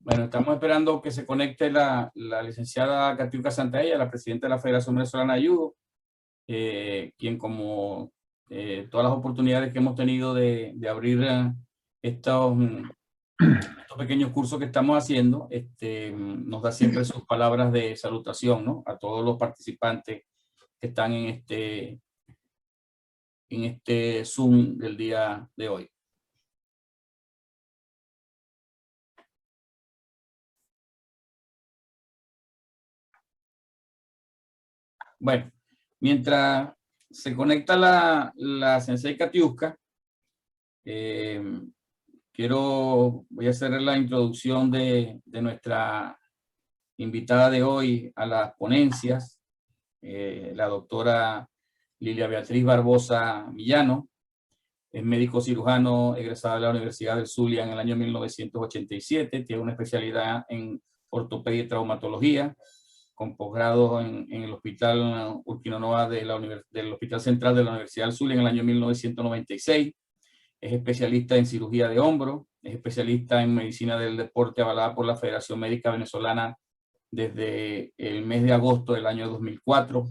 Bueno, estamos esperando que se conecte la licenciada Katiuska Santaella, la presidenta de la Federación Venezolana de Judo, quien como todas las oportunidades que hemos tenido de abrir estos, estos pequeños cursos que estamos haciendo, nos da siempre sus palabras de salutación, ¿no? A todos los participantes que están en este Zoom del día de hoy. Bueno, mientras se conecta la Sensei Katiuska, voy a hacer la introducción de nuestra invitada de hoy a las ponencias, la doctora Lilia Beatriz Barbosa Millano. Es médico cirujano egresada de la Universidad del Zulia en el año 1987, tiene una especialidad en ortopedia y traumatología, con posgrado en el Hospital Urquinonoa del Hospital Central de la Universidad del Zulia en el año 1996. Es especialista en cirugía de hombro, es especialista en medicina del deporte avalada por la Federación Médica Venezolana desde el mes de agosto del año 2004.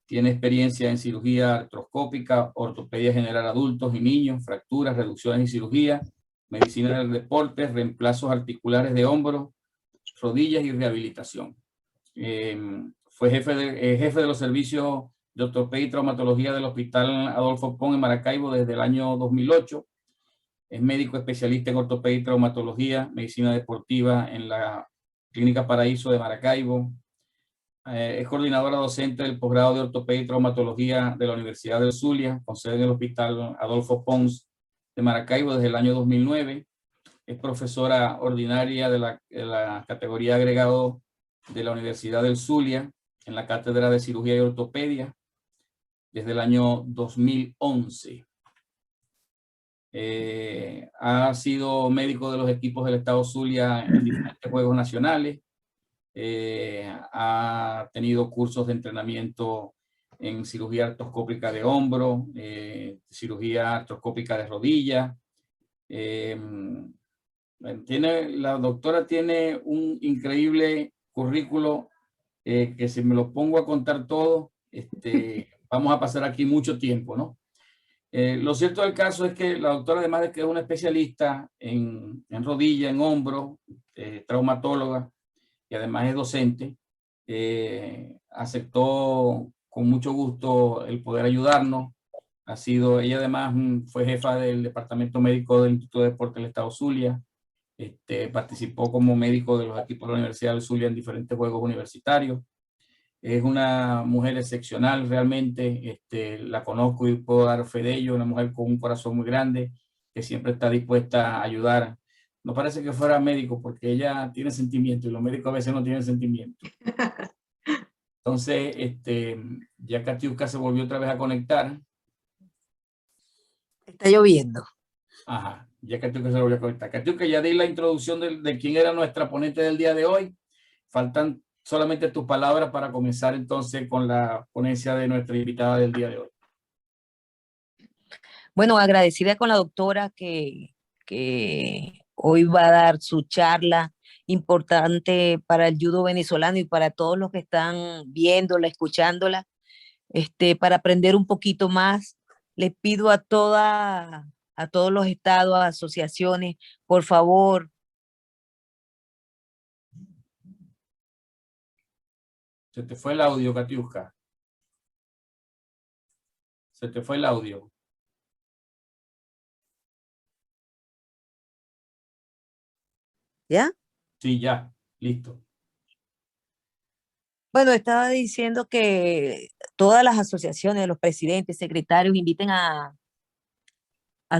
Tiene experiencia en cirugía artroscópica, ortopedia general adultos y niños, fracturas, reducciones y cirugía, medicina del deporte, reemplazos articulares de hombro, rodillas y rehabilitación. Fue jefe de los servicios de ortopedia y traumatología del Hospital Adolfo Pons en Maracaibo desde el año 2008. Es médico especialista en ortopedia y traumatología, medicina deportiva en la Clínica Paraíso de Maracaibo. Es coordinadora docente del posgrado de ortopedia y traumatología de la Universidad del Zulia, con sede en el Hospital Adolfo Pons de Maracaibo desde el año 2009. Es profesora ordinaria de la categoría agregado de la Universidad del Zulia en la Cátedra de Cirugía y Ortopedia desde el año 2011. Ha sido médico de los equipos del Estado Zulia en diferentes juegos nacionales. Ha tenido cursos de entrenamiento en cirugía artroscópica de hombro, cirugía artroscópica de rodilla. La doctora tiene un increíble currículo que si me lo pongo a contar todo, vamos a pasar aquí mucho tiempo, ¿no? Lo cierto del caso es que la doctora, además de que es una especialista en rodilla, en hombro, traumatóloga, y además es docente, aceptó con mucho gusto el poder ayudarnos. Ella además fue jefa del departamento médico del Instituto de Deporte del Estado Zulia. Participó como médico de los equipos de la Universidad del Zulia en diferentes juegos universitarios. Es una mujer excepcional realmente, la conozco y puedo dar fe de ello, una mujer con un corazón muy grande, que siempre está dispuesta a ayudar. No parece que fuera médico porque ella tiene sentimiento y los médicos a veces no tienen sentimiento. Entonces, ya Katiuska se volvió otra vez a conectar. Está lloviendo. Ajá, ya Katiuska se volvió a conectar. Katiuska, ya di la introducción de quién era nuestra ponente del día de hoy. Faltan solamente tus palabras para comenzar entonces con la ponencia de nuestra invitada del día de hoy. Bueno, agradecida con la doctora que hoy va a dar su charla importante para el judo venezolano y para todos los que están viéndola, escuchándola, para aprender un poquito más. Les pido a todos los estados, asociaciones, por favor. Se te fue el audio, Katiuska. Se te fue el audio. ¿Ya? Sí, ya, listo. Bueno, estaba diciendo que todas las asociaciones, los presidentes, secretarios, inviten a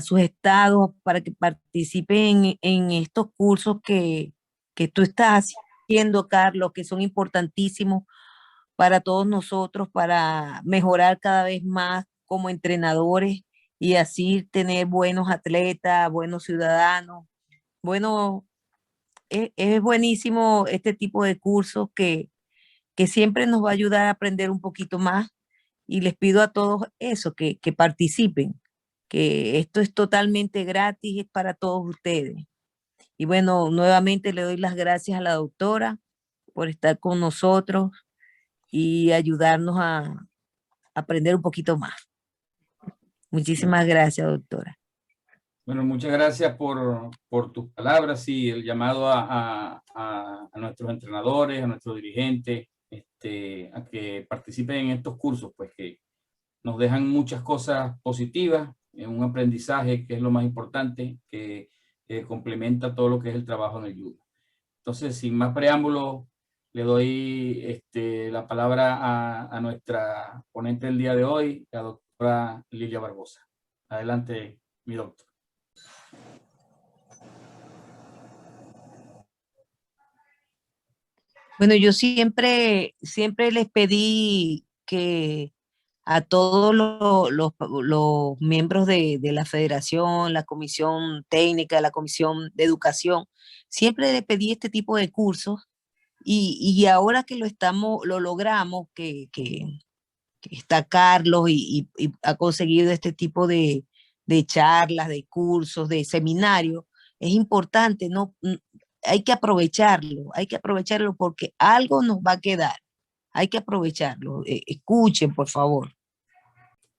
sus estados para que participen en estos cursos que tú estás haciendo, Carlos, que son importantísimos para todos nosotros, para mejorar cada vez más como entrenadores y así tener buenos atletas, buenos ciudadanos. Bueno, es buenísimo este tipo de cursos que siempre nos va a ayudar a aprender un poquito más y les pido a todos eso, que participen, que esto es totalmente gratis, es para todos ustedes. Y bueno, nuevamente le doy las gracias a la doctora por estar con nosotros y ayudarnos a aprender un poquito más. Muchísimas gracias, doctora. Bueno, muchas gracias por tus palabras y el llamado a nuestros entrenadores, a nuestros dirigentes, a que participen en estos cursos, pues que nos dejan muchas cosas positivas, un aprendizaje que es lo más importante, que complementa todo lo que es el trabajo en el judo. Entonces, sin más preámbulos, le doy la palabra a nuestra ponente del día de hoy, la doctora Lilia Barbosa. Adelante, mi doctor. Bueno, yo siempre les pedí que a todos los miembros de la federación, la comisión técnica, la comisión de educación, siempre les pedí este tipo de cursos y ahora que lo logramos, que está Carlos y ha conseguido este tipo de charlas, de cursos, de seminarios, es importante, ¿no? Hay que aprovecharlo porque algo nos va a quedar. Hay que aprovecharlo. Escuchen, por favor.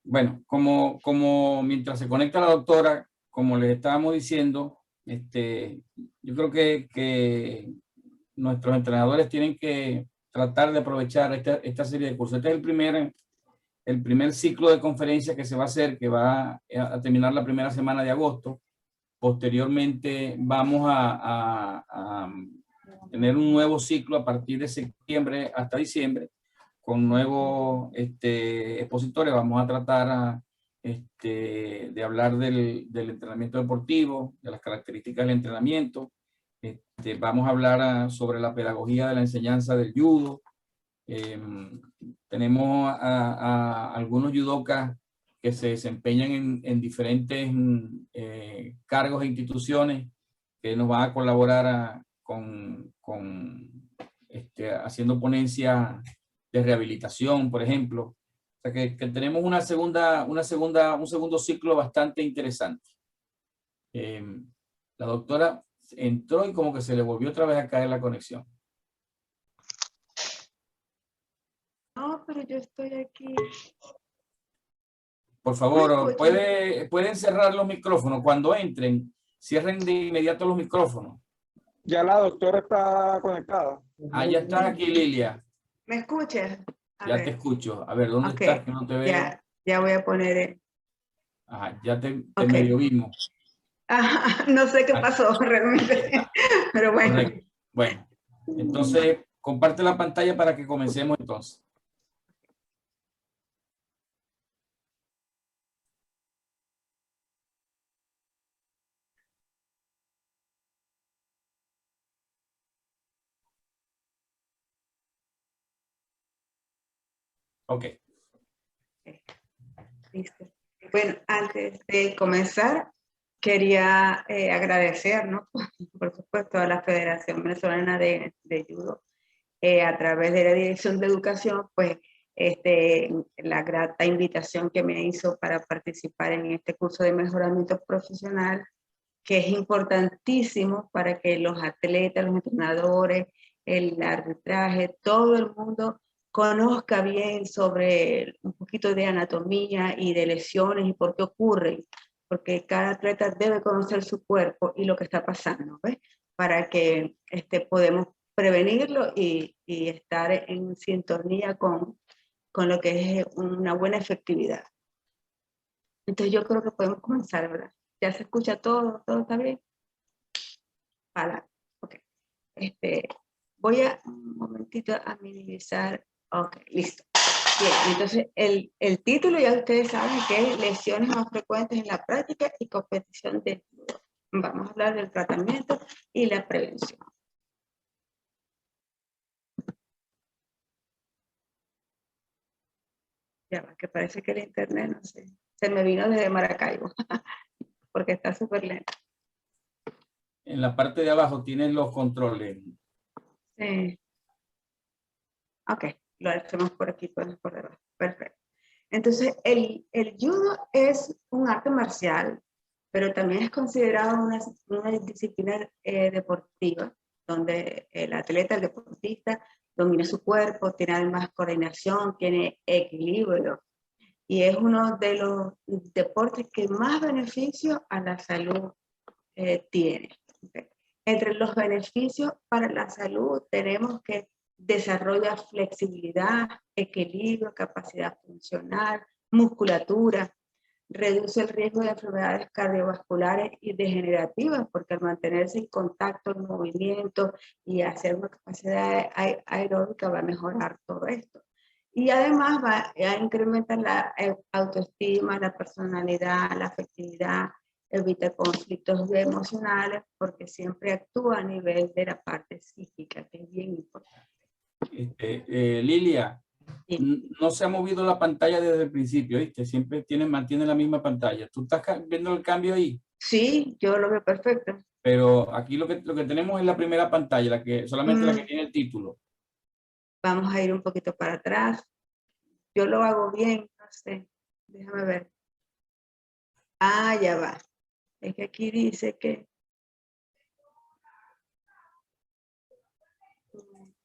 Bueno, como mientras se conecta la doctora, como les estábamos diciendo, yo creo que nuestros entrenadores tienen que tratar de aprovechar esta serie de cursos. Este es el primer ciclo de conferencias que se va a hacer, que va a terminar la primera semana de agosto. Posteriormente vamos a tener un nuevo ciclo a partir de septiembre hasta diciembre, con nuevos expositores. Vamos a tratar de hablar del entrenamiento deportivo, de las características del entrenamiento. Vamos a hablar sobre la pedagogía de la enseñanza del judo. Tenemos a algunos judokas que se desempeñan en diferentes cargos e instituciones que nos van a colaborar haciendo ponencias de rehabilitación, por ejemplo. O sea que tenemos un segundo ciclo bastante interesante. La doctora entró y como que se le volvió otra vez a caer la conexión. No, pero yo estoy aquí. Por favor, pueden cerrar los micrófonos. Cuando entren, cierren de inmediato los micrófonos. Ya la doctora está conectada. Ah, ya estás aquí, Lilia. ¿Me escuchas? Ya te escucho. A ver, ¿dónde estás? Que no te veo. Ya voy a poner. Ajá, ya te medio vimos. No sé qué pasó realmente, pero bueno. Correcto. Bueno, entonces comparte la pantalla para que comencemos entonces. Ok. Listo. Bueno, antes de comenzar, quería agradecer, ¿no? Por supuesto, a la Federación Venezolana de Judo, a través de la Dirección de Educación, pues, la grata invitación que me hizo para participar en este curso de mejoramiento profesional, que es importantísimo para que los atletas, los entrenadores, el arbitraje, todo el mundo conozca bien sobre un poquito de anatomía y de lesiones y por qué ocurren, porque cada atleta debe conocer su cuerpo y lo que está pasando, ¿ves? Para que podemos prevenirlo y estar en sintonía con lo que es una buena efectividad. Entonces yo creo que podemos comenzar, ¿verdad? ¿Ya se escucha todo? ¿Todo está bien? Para, ok. Voy a un momentito a minimizar. Ok, listo. Bien, entonces el título ya ustedes saben que es lesiones más frecuentes en la práctica y competición de judo. Vamos a hablar del tratamiento y la prevención. Ya va, que parece que el internet, no sé, se me vino desde Maracaibo, porque está súper lento. En la parte de abajo tienen los controles. Sí. Ok, lo hacemos por aquí, por debajo. Perfecto. Entonces, el judo es un arte marcial pero también es considerado una disciplina deportiva, donde el atleta, el deportista, domina su cuerpo, tiene además coordinación, tiene equilibrio, y es uno de los deportes que más beneficio a la salud tiene. Entre los beneficios para la salud tenemos que desarrolla flexibilidad, equilibrio, capacidad funcional, musculatura, reduce el riesgo de enfermedades cardiovasculares y degenerativas, porque al mantenerse en contacto, en movimiento y hacer una capacidad aeróbica va a mejorar todo esto. Y además va a incrementar la autoestima, la personalidad, la afectividad, evita conflictos emocionales, porque siempre actúa a nivel de la parte psíquica, que es bien importante. Lilia, Sí. no se ha movido la pantalla desde el principio, ¿viste? Siempre mantiene la misma pantalla. ¿Tú estás viendo el cambio ahí? Sí, yo lo veo perfecto. Pero aquí lo que tenemos es la primera pantalla, solamente la que tiene el título. Vamos a ir un poquito para atrás. Yo lo hago bien, no sé. Déjame ver. Ah, ya va. Es que aquí dice que...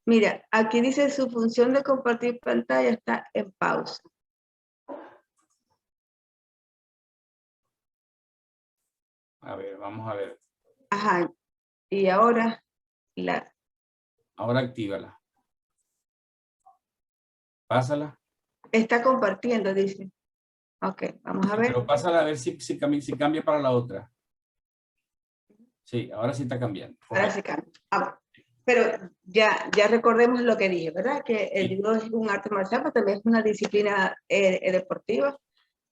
Mira, aquí dice su función de compartir pantalla está en pausa. A ver, vamos a ver. Ajá. Y ahora Ahora actívala. Pásala. está compartiendo, dice. Ok, vamos a ver. Pero pásala a ver si cambia para la otra. Sí, ahora sí está cambiando. Ahora se cambia. Ah, pero ya recordemos lo que dije, ¿verdad? Que el judo es un arte marcial, pero también es una disciplina deportiva,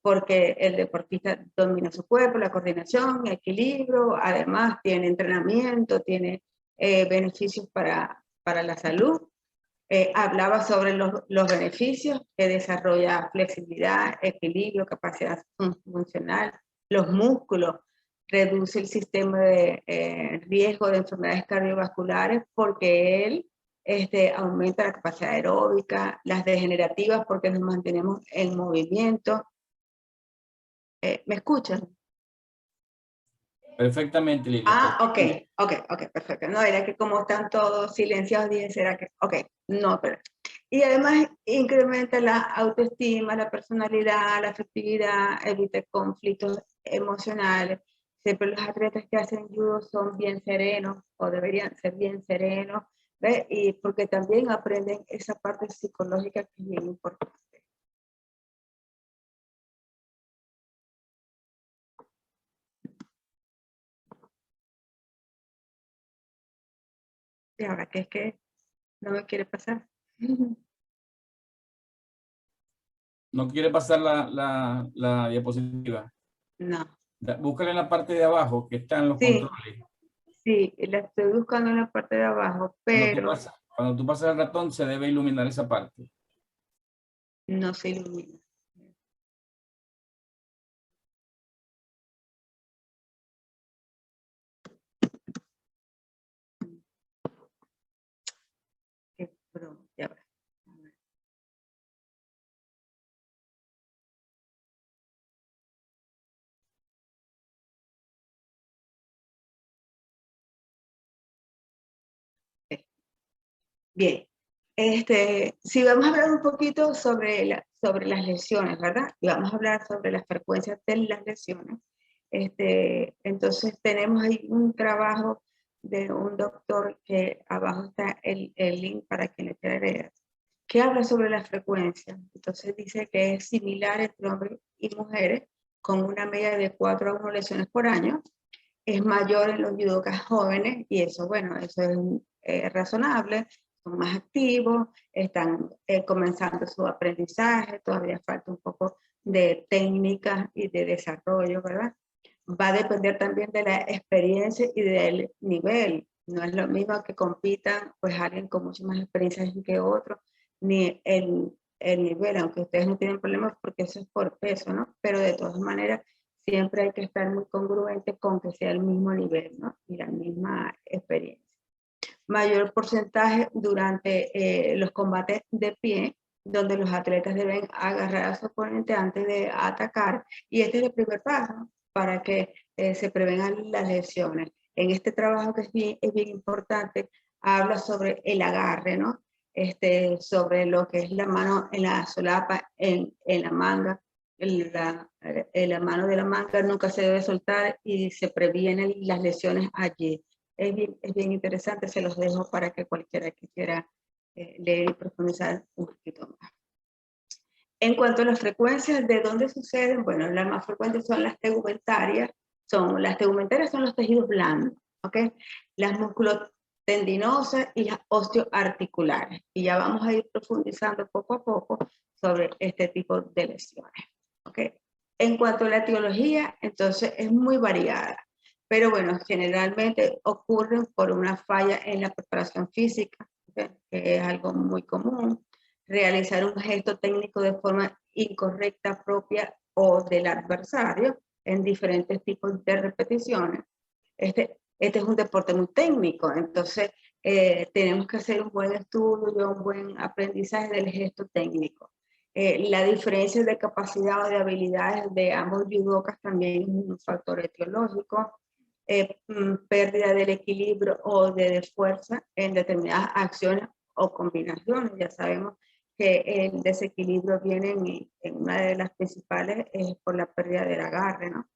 porque el deportista domina su cuerpo, la coordinación, el equilibrio, además tiene entrenamiento, tiene beneficios para la salud. Hablaba sobre los beneficios que desarrolla flexibilidad, equilibrio, capacidad funcional, los músculos, reduce el sistema de riesgo de enfermedades cardiovasculares porque él aumenta la capacidad aeróbica, las degenerativas porque nos mantenemos en movimiento. ¿Me escuchan? Perfectamente, Lilia. Ah, ok, perfecto. No, era que como están todos silenciados, dije, ¿será que? Ok, no, pero... Y además incrementa la autoestima, la personalidad, la afectividad, evita conflictos emocionales. Siempre los atletas que hacen judo son bien serenos, o deberían ser bien serenos, ¿ves? Y porque también aprenden esa parte psicológica que es bien importante. Y ahora que es que no me quiere pasar. ¿No quiere pasar la diapositiva? No. Búscala en la parte de abajo, que están los Sí. controles. Sí, la estoy buscando en la parte de abajo, pero Cuando tú pasas el ratón, se debe iluminar esa parte. no se ilumina. Qué broma, ya va. Bien, si vamos a hablar un poquito sobre las lesiones, ¿verdad? Y vamos a hablar sobre las frecuencias de las lesiones. Entonces tenemos ahí un trabajo de un doctor que abajo está el link para quien le quiera leer, que habla sobre la frecuencia. Entonces dice que es similar entre hombres y mujeres, con una media de 4 a 1 lesiones por año. Es mayor en los judokas jóvenes y eso, bueno, eso es razonable, son más activos, están comenzando su aprendizaje, todavía falta un poco de técnica y de desarrollo, ¿verdad? Va a depender también de la experiencia y del nivel. No es lo mismo que compitan pues alguien con mucha más experiencia que otro, ni el nivel, aunque ustedes no tienen problemas porque eso es por peso, ¿no? Pero de todas maneras, siempre hay que estar muy congruente con que sea el mismo nivel, ¿no? Y la misma experiencia. Mayor porcentaje durante los combates de pie, donde los atletas deben agarrar a su oponente antes de atacar. Y este es el primer paso, ¿no? para que se prevengan las lesiones. En este trabajo que es bien importante, habla sobre el agarre, ¿no? Sobre lo que es la mano en la solapa, en la manga, la mano de la manga nunca se debe soltar y se previenen las lesiones allí. Es bien interesante, se los dejo para que cualquiera que quiera leer y profundizar un poquito más. En cuanto a las frecuencias, ¿de dónde suceden? Bueno, las más frecuentes son las tegumentarias. Las tegumentarias son los tejidos blandos, ¿ok? Las musculotendinosas y las osteoarticulares. Y ya vamos a ir profundizando poco a poco sobre este tipo de lesiones, ¿ok? En cuanto a la etiología, entonces es muy variada. Pero bueno, generalmente ocurren por una falla en la preparación física, ¿okay? Que es algo muy común. Realizar un gesto técnico de forma incorrecta, propia o del adversario en diferentes tipos de repeticiones. Este es un deporte muy técnico, entonces tenemos que hacer un buen estudio, un buen aprendizaje del gesto técnico. La diferencia de capacidad o de habilidades de ambos judokas también es un factor etiológico. Pérdida del equilibrio o de fuerza en determinadas acciones o combinaciones. Ya sabemos que el desequilibrio viene en una de las principales por la pérdida del agarre, ¿no?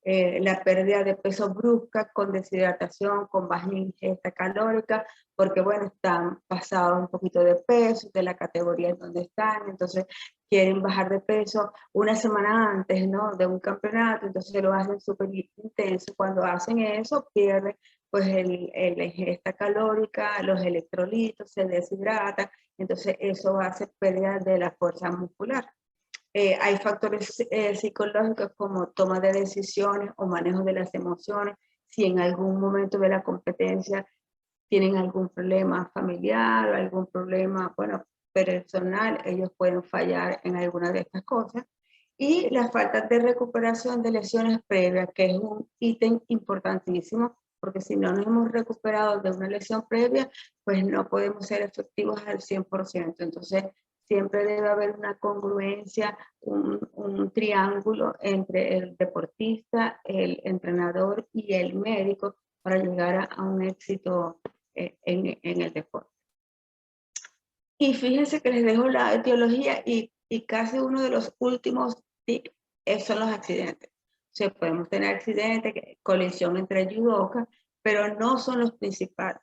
La pérdida de peso brusca con deshidratación, con baja ingesta calórica, porque bueno, están pasados un poquito de peso de la categoría en donde están, entonces quieren bajar de peso una semana antes, ¿no? De un campeonato, entonces lo hacen súper intenso. Cuando hacen eso, pierden pues la ingesta calórica, los electrolitos, se deshidrata, entonces eso hace pérdida de la fuerza muscular. Hay factores psicológicos como toma de decisiones o manejo de las emociones. Si en algún momento de la competencia tienen algún problema familiar o algún problema, bueno, personal, ellos pueden fallar en alguna de estas cosas. Y la falta de recuperación de lesiones previas, que es un ítem importantísimo, porque si no nos hemos recuperado de una lesión previa, pues no podemos ser efectivos al 100%. Entonces, siempre debe haber una congruencia, un triángulo entre el deportista, el entrenador y el médico para llegar a un éxito en el deporte. Y fíjense que les dejo la etiología y casi uno de los últimos tips son los accidentes. O sea, podemos tener accidentes, colisión entre judokas, pero no son los principales.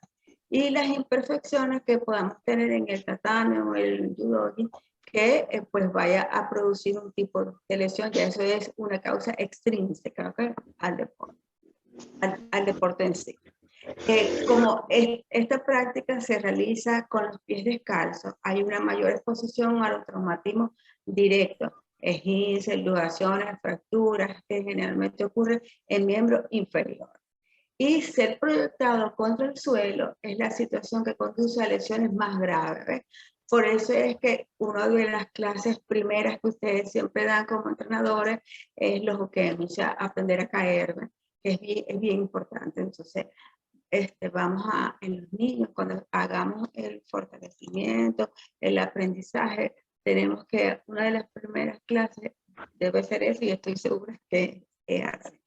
Y las imperfecciones que podamos tener en el tatami o el judogi, que pues vaya a producir un tipo de lesión, ya eso es una causa extrínseca, ¿okay? al deporte en sí. Como esta práctica se realiza con los pies descalzos, hay una mayor exposición a los traumatismos directos, esguinces, luxaciones, fracturas, que generalmente ocurren en miembro inferior. Y ser proyectado contra el suelo es la situación que conduce a lesiones más graves, ¿ves? Por eso es que una de las clases primeras que ustedes siempre dan como entrenadores es los ukemi, o sea, aprender a caer, ¿ves? Es bien importante. Entonces, vamos en los niños, cuando hagamos el fortalecimiento, el aprendizaje, tenemos que, una de las primeras clases debe ser eso, y estoy segura que es así.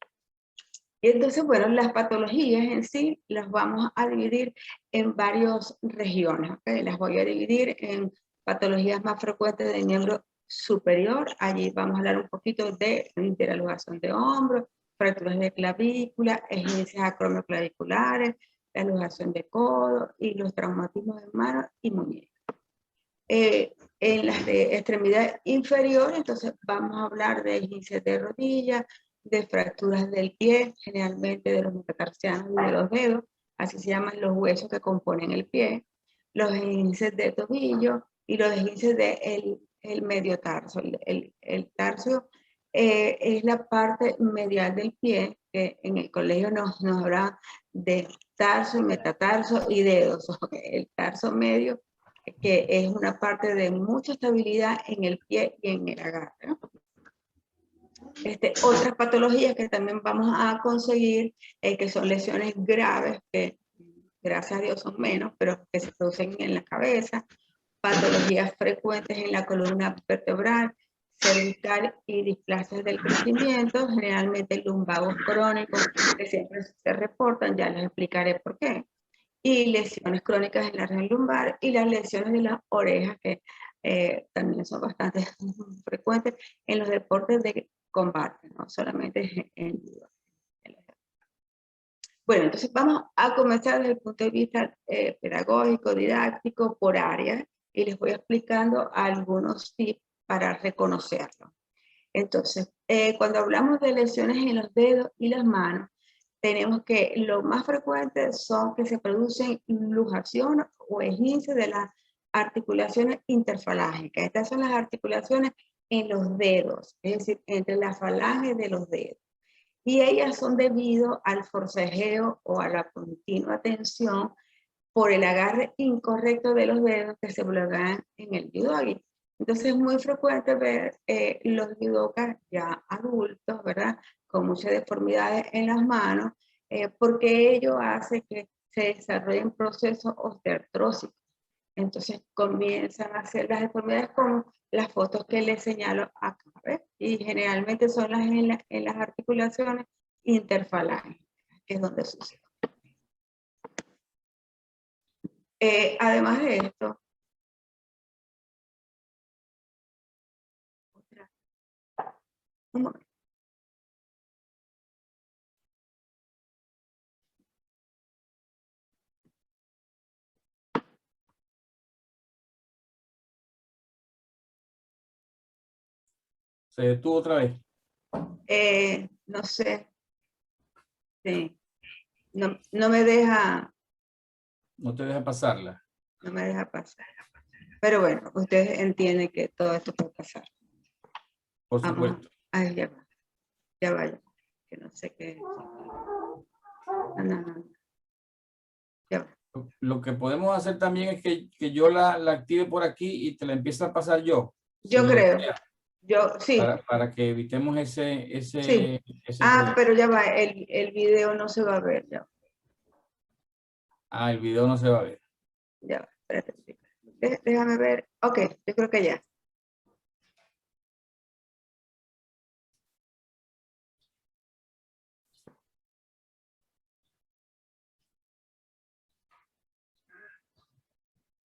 Y entonces, bueno, las patologías en sí las vamos a dividir en varias regiones, ¿okay? Las voy a dividir en patologías más frecuentes del miembro superior. Allí vamos a hablar un poquito de interalojación de hombros, fracturas de clavícula, esguinces acromioclaviculares, la alojación de codo y los traumatismos de mano y muñeca. En las de extremidad inferior, entonces vamos a hablar de esguinces de rodilla, de fracturas del pie, generalmente de los metatarsianos y de los dedos, así se llaman los huesos que componen el pie, los esguinces de tobillo y los esguinces del medio tarso. El tarso es la parte medial del pie, que en el colegio nos habla de tarso, metatarso y dedos. El tarso medio, que es una parte de mucha estabilidad en el pie y en el agarre, ¿no? Otras patologías que también vamos a conseguir, que son lesiones graves, que gracias a Dios son menos, pero que se producen en la cabeza, patologías frecuentes en la columna vertebral, cervical y displasias del crecimiento, generalmente lumbagos crónicos que siempre se reportan, ya les explicaré por qué, y lesiones crónicas en la región lumbar y las lesiones de las orejas que también son bastante frecuentes en los deportes de combate, no solamente en judo. Bueno, entonces vamos a comenzar desde el punto de vista pedagógico, didáctico, por áreas, y les voy explicando algunos tips para reconocerlo. Entonces, cuando hablamos de lesiones en los dedos y las manos, tenemos que lo más frecuente son que se producen luxación o esguince de las articulaciones interfalángicas. Estas son las articulaciones en los dedos, es decir, entre las falanges de los dedos. Y ellas son debido al forcejeo o a la continua tensión por el agarre incorrecto de los dedos que se bloquean en el judogi. Entonces es muy frecuente ver los judokas ya adultos, ¿verdad? Con muchas deformidades en las manos, porque ello hace que se desarrollen procesos osteoartrósicos. Entonces comienzan a hacer las deformidades como las fotos que les señalo acá, ¿ves? Y generalmente son las en las articulaciones interfalángicas, que es donde sucede. Además de esto, un momento. Se detuvo otra vez. No sé. Sí. No me deja. No te deja pasarla. No me deja pasar. Pero bueno, ustedes entienden que todo esto puede pasar. Por supuesto. Ay, ya va. Ya vaya. Que no sé qué. No. Ya va. Lo que podemos hacer también es que yo la active por aquí y te la empiezo a pasar yo. Yo si lo creo. deseas, Yo, sí. para que evitemos ese Sí. problema. Pero ya va. El video no se va a ver. Ya. El video no se va a ver. Ya va. Espérate. Déjame ver. Ok, yo creo que ya.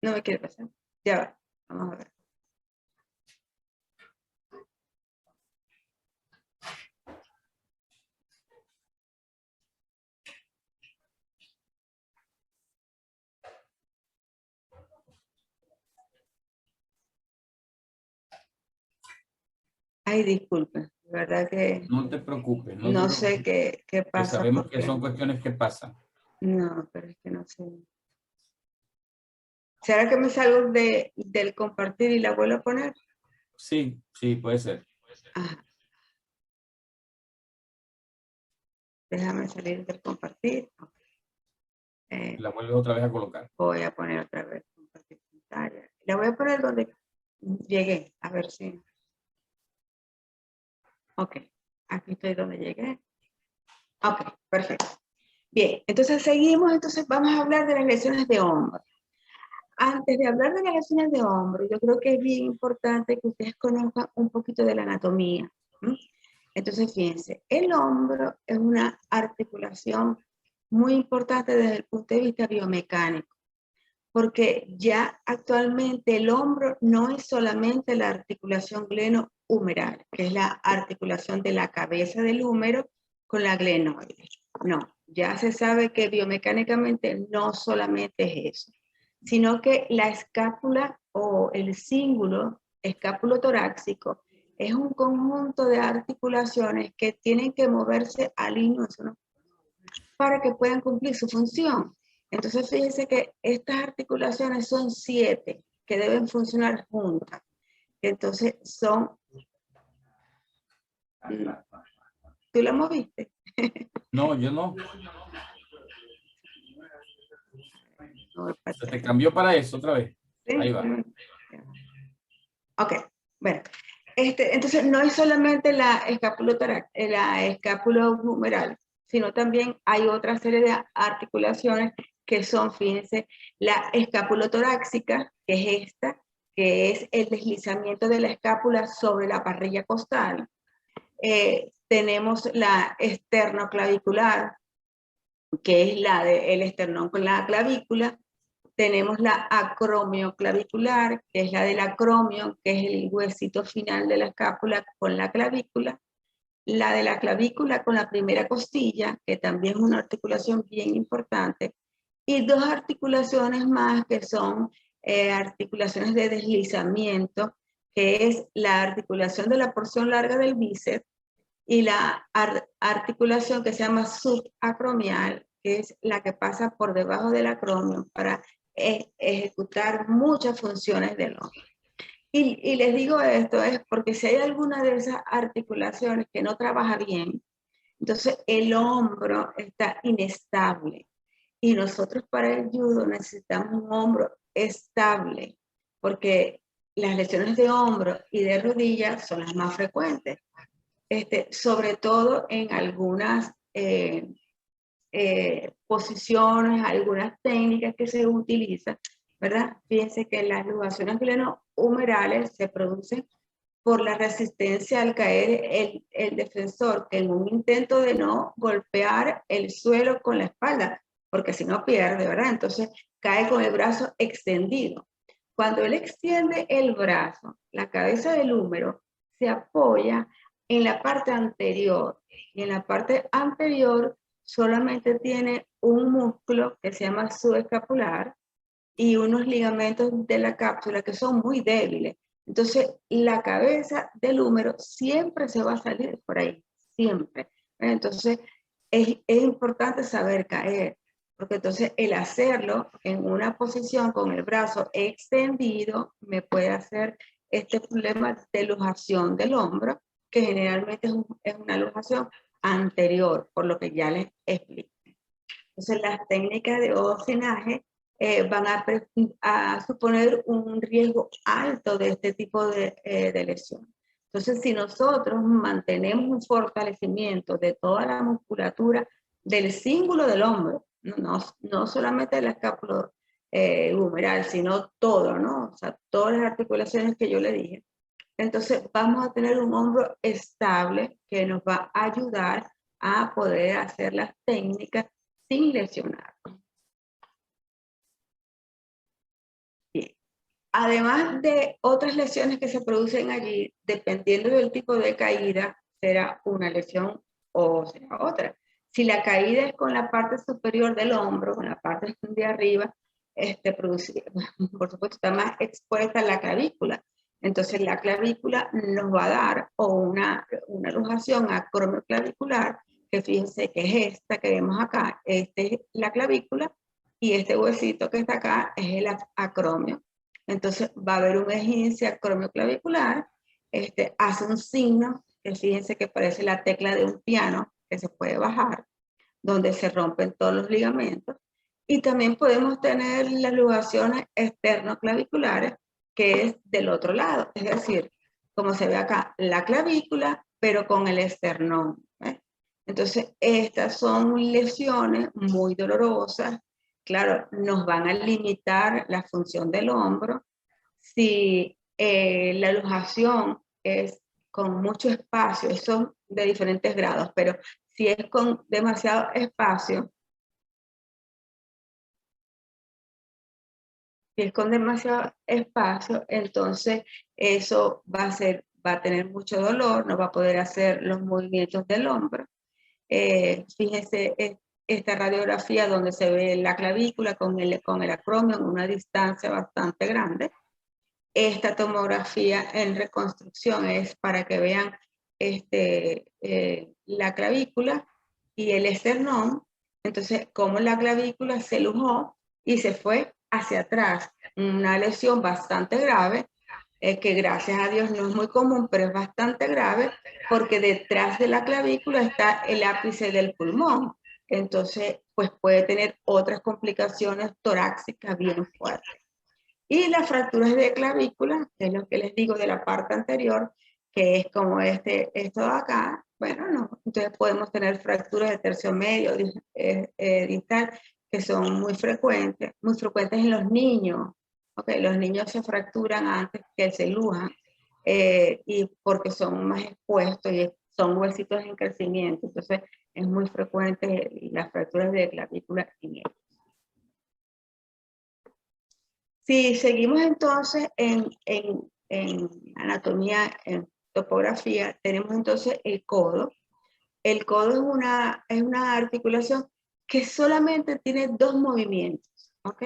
No me quiere pasar. Ya va. Vamos a ver. Ay, disculpen. De verdad que No te preocupes. no sé qué Que pasa. sabemos que son cuestiones que pasan. No, pero es que no sé. ¿Será que me salgo del compartir y la vuelvo a poner? Sí, puede ser. Ajá. Déjame salir del compartir. La vuelves otra vez a colocar. Voy a poner otra vez compartir pantalla. La voy a poner donde llegué. A ver si. Ok. Aquí estoy donde llegué. Ok, perfecto. Bien, entonces seguimos. Entonces vamos a hablar de las lesiones de hombro. Antes de hablar de las lesiones de hombro, yo creo que es bien importante que ustedes conozcan un poquito de la anatomía. Entonces, fíjense, el hombro es una articulación muy importante desde el punto de vista biomecánico, porque ya actualmente el hombro no es solamente la articulación glenohumeral, que es la articulación de la cabeza del húmero con la glenoide. No, ya se sabe que biomecánicamente no solamente es eso, sino que la escápula o el cíngulo escapulotorácico es un conjunto de articulaciones que tienen que moverse al unísono para que puedan cumplir su función. Entonces fíjense que estas articulaciones son 7 que deben funcionar juntas. Entonces son... ¿Tú la moviste? No, yo no. No, Se te cambió para eso otra vez. ¿sí? Ahí va. Ok, bueno. Entonces no es solamente la escapulohumeral, sino también hay otra serie de articulaciones que son, fíjense, la escapulotorácica, que es esta, que es el deslizamiento de la escápula sobre la parrilla costal. Tenemos la esternoclavicular, que es la del esternón con la clavícula. Tenemos la acromioclavicular, que es la del acromio, que es el huesito final de la escápula con la clavícula. La de la clavícula con la primera costilla, que también es una articulación bien importante. Y dos articulaciones más que son articulaciones de deslizamiento, que es la articulación de la porción larga del bíceps y la articulación que se llama subacromial, que es la que pasa por debajo del acromio para ejecutar muchas funciones del hombro. Y les digo esto es porque si hay alguna de esas articulaciones que no trabaja bien, entonces el hombro está inestable. Y nosotros para el judo necesitamos un hombro estable, porque las lesiones de hombro y de rodilla son las más frecuentes. Sobre todo en algunas posiciones, algunas técnicas que se utilizan, ¿verdad? Fíjense que las luxaciones glenohumerales se producen por la resistencia al caer el defensor, que en un intento de no golpear el suelo con la espalda, porque si no pierde, ¿verdad? Entonces cae con el brazo extendido. Cuando él extiende el brazo, la cabeza del húmero se apoya en la parte anterior, y en la parte anterior solamente tiene un músculo que se llama subescapular y unos ligamentos de la cápsula que son muy débiles. Entonces, la cabeza del húmero siempre se va a salir por ahí, siempre. Entonces, es importante saber caer, porque entonces el hacerlo en una posición con el brazo extendido me puede hacer este problema de luxación del hombro, que generalmente es una luxación anterior, por lo que ya les expliqué. Entonces, las técnicas de oceanaje van a suponer un riesgo alto de este tipo de lesión. Entonces, si nosotros mantenemos un fortalecimiento de toda la musculatura del cíngulo del hombro, no solamente la escápula humeral, sino todo, ¿no? O sea, todas las articulaciones que yo le dije. Entonces, vamos a tener un hombro estable que nos va a ayudar a poder hacer las técnicas sin lesionar. Bien. Además de otras lesiones que se producen allí, dependiendo del tipo de caída, será una lesión o será otra. Si la caída es con la parte superior del hombro, con la parte de arriba, por supuesto está más expuesta la clavícula. Entonces la clavícula nos va a dar o una luxación acromioclavicular, que fíjense que es esta que vemos acá. Esta es la clavícula y este huesito que está acá es el acromio. Entonces va a haber un esguince acromioclavicular, hace un signo, que fíjense que parece la tecla de un piano que se puede bajar, donde se rompen todos los ligamentos. Y también podemos tener las luxaciones externoclaviculares, que es del otro lado, es decir, como se ve acá, la clavícula, pero con el esternón. Entonces, estas son lesiones muy dolorosas. Claro, nos van a limitar la función del hombro. Si la luxación es con mucho espacio, son de diferentes grados, pero si es con demasiado espacio, entonces eso va a tener mucho dolor, no va a poder hacer los movimientos del hombro. Fíjense esta radiografía donde se ve la clavícula con el acromio en una distancia bastante grande. Esta tomografía en reconstrucción es para que vean la clavícula y el esternón. Entonces, como la clavícula se lujó y se fue hacia atrás. Una lesión bastante grave, que gracias a Dios no es muy común, pero es bastante grave porque detrás de la clavícula está el ápice del pulmón. Entonces, pues puede tener otras complicaciones torácicas bien fuertes. Y las fracturas de clavícula, que es lo que les digo de la parte anterior, que es como esto de acá, bueno, no. Entonces podemos tener fracturas de tercio medio, distal, que son muy frecuentes en los niños, Okay, los niños se fracturan antes que se lujan y porque son más expuestos y son huesitos en crecimiento. Entonces es muy frecuente las fracturas de clavícula en ellos. Si seguimos entonces en anatomía, en topografía, tenemos entonces el codo. El codo es una articulación que solamente tiene dos movimientos, ¿ok?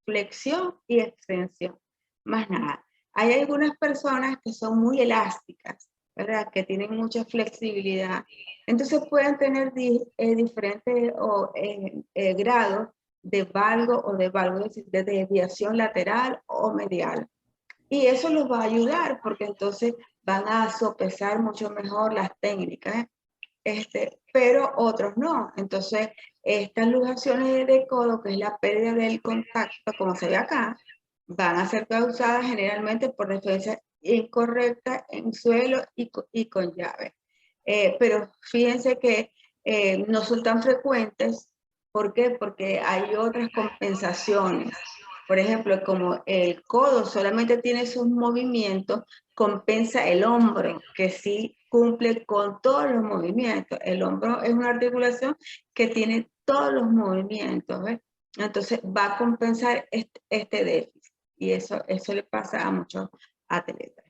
Flexión y extensión, más nada. Hay algunas personas que son muy elásticas, ¿verdad? Que tienen mucha flexibilidad. Entonces pueden tener diferentes grados de valgo o de valgo, es decir, de desviación lateral o medial. Y eso los va a ayudar porque entonces van a sopesar mucho mejor las técnicas, pero otros no. Entonces, estas luxaciones de codo, que es la pérdida del contacto, como se ve acá, van a ser causadas generalmente por defensa incorrecta en suelo y con llave. Pero fíjense que no son tan frecuentes. ¿Por qué? Porque hay otras compensaciones. Por ejemplo, como el codo solamente tiene sus movimientos, compensa el hombro, que sí cumple con todos los movimientos. El hombro es una articulación que tiene todos los movimientos, ¿ves? Entonces va a compensar este déficit. Y eso le pasa a muchos atletas.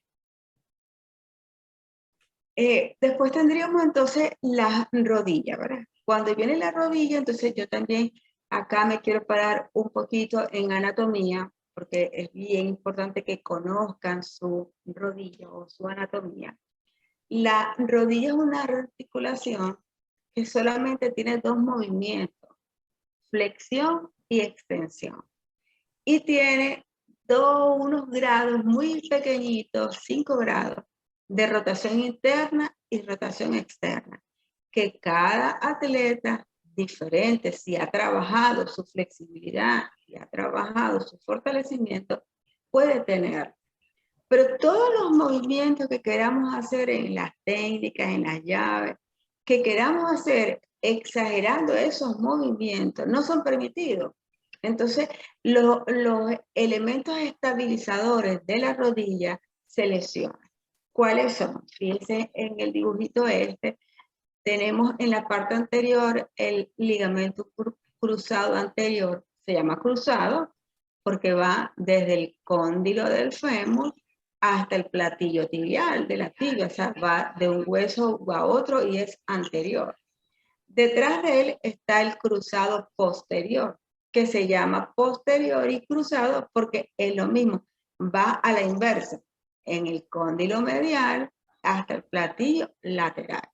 Después tendríamos entonces la rodilla, ¿verdad? Cuando viene la rodilla, entonces yo también acá me quiero parar un poquito en anatomía, porque es bien importante que conozcan su rodilla o su anatomía. La rodilla es una articulación que solamente tiene dos movimientos, flexión y extensión. Y tiene unos grados muy pequeñitos, 5 grados, de rotación interna y rotación externa, que cada atleta diferente, si ha trabajado su flexibilidad, si ha trabajado su fortalecimiento, puede tener. Pero todos los movimientos que queramos hacer en las técnicas, en las llaves, que queramos hacer exagerando esos movimientos, no son permitidos. Entonces, los elementos estabilizadores de la rodilla se lesionan. ¿Cuáles son? Fíjense en el dibujito tenemos en la parte anterior el ligamento cruzado anterior. Se llama cruzado porque va desde el cóndilo del fémur hasta el platillo tibial de la tibia, o sea, va de un hueso a otro y es anterior. Detrás de él está el cruzado posterior, que se llama posterior y cruzado porque es lo mismo, va a la inversa, en el cóndilo medial hasta el platillo lateral.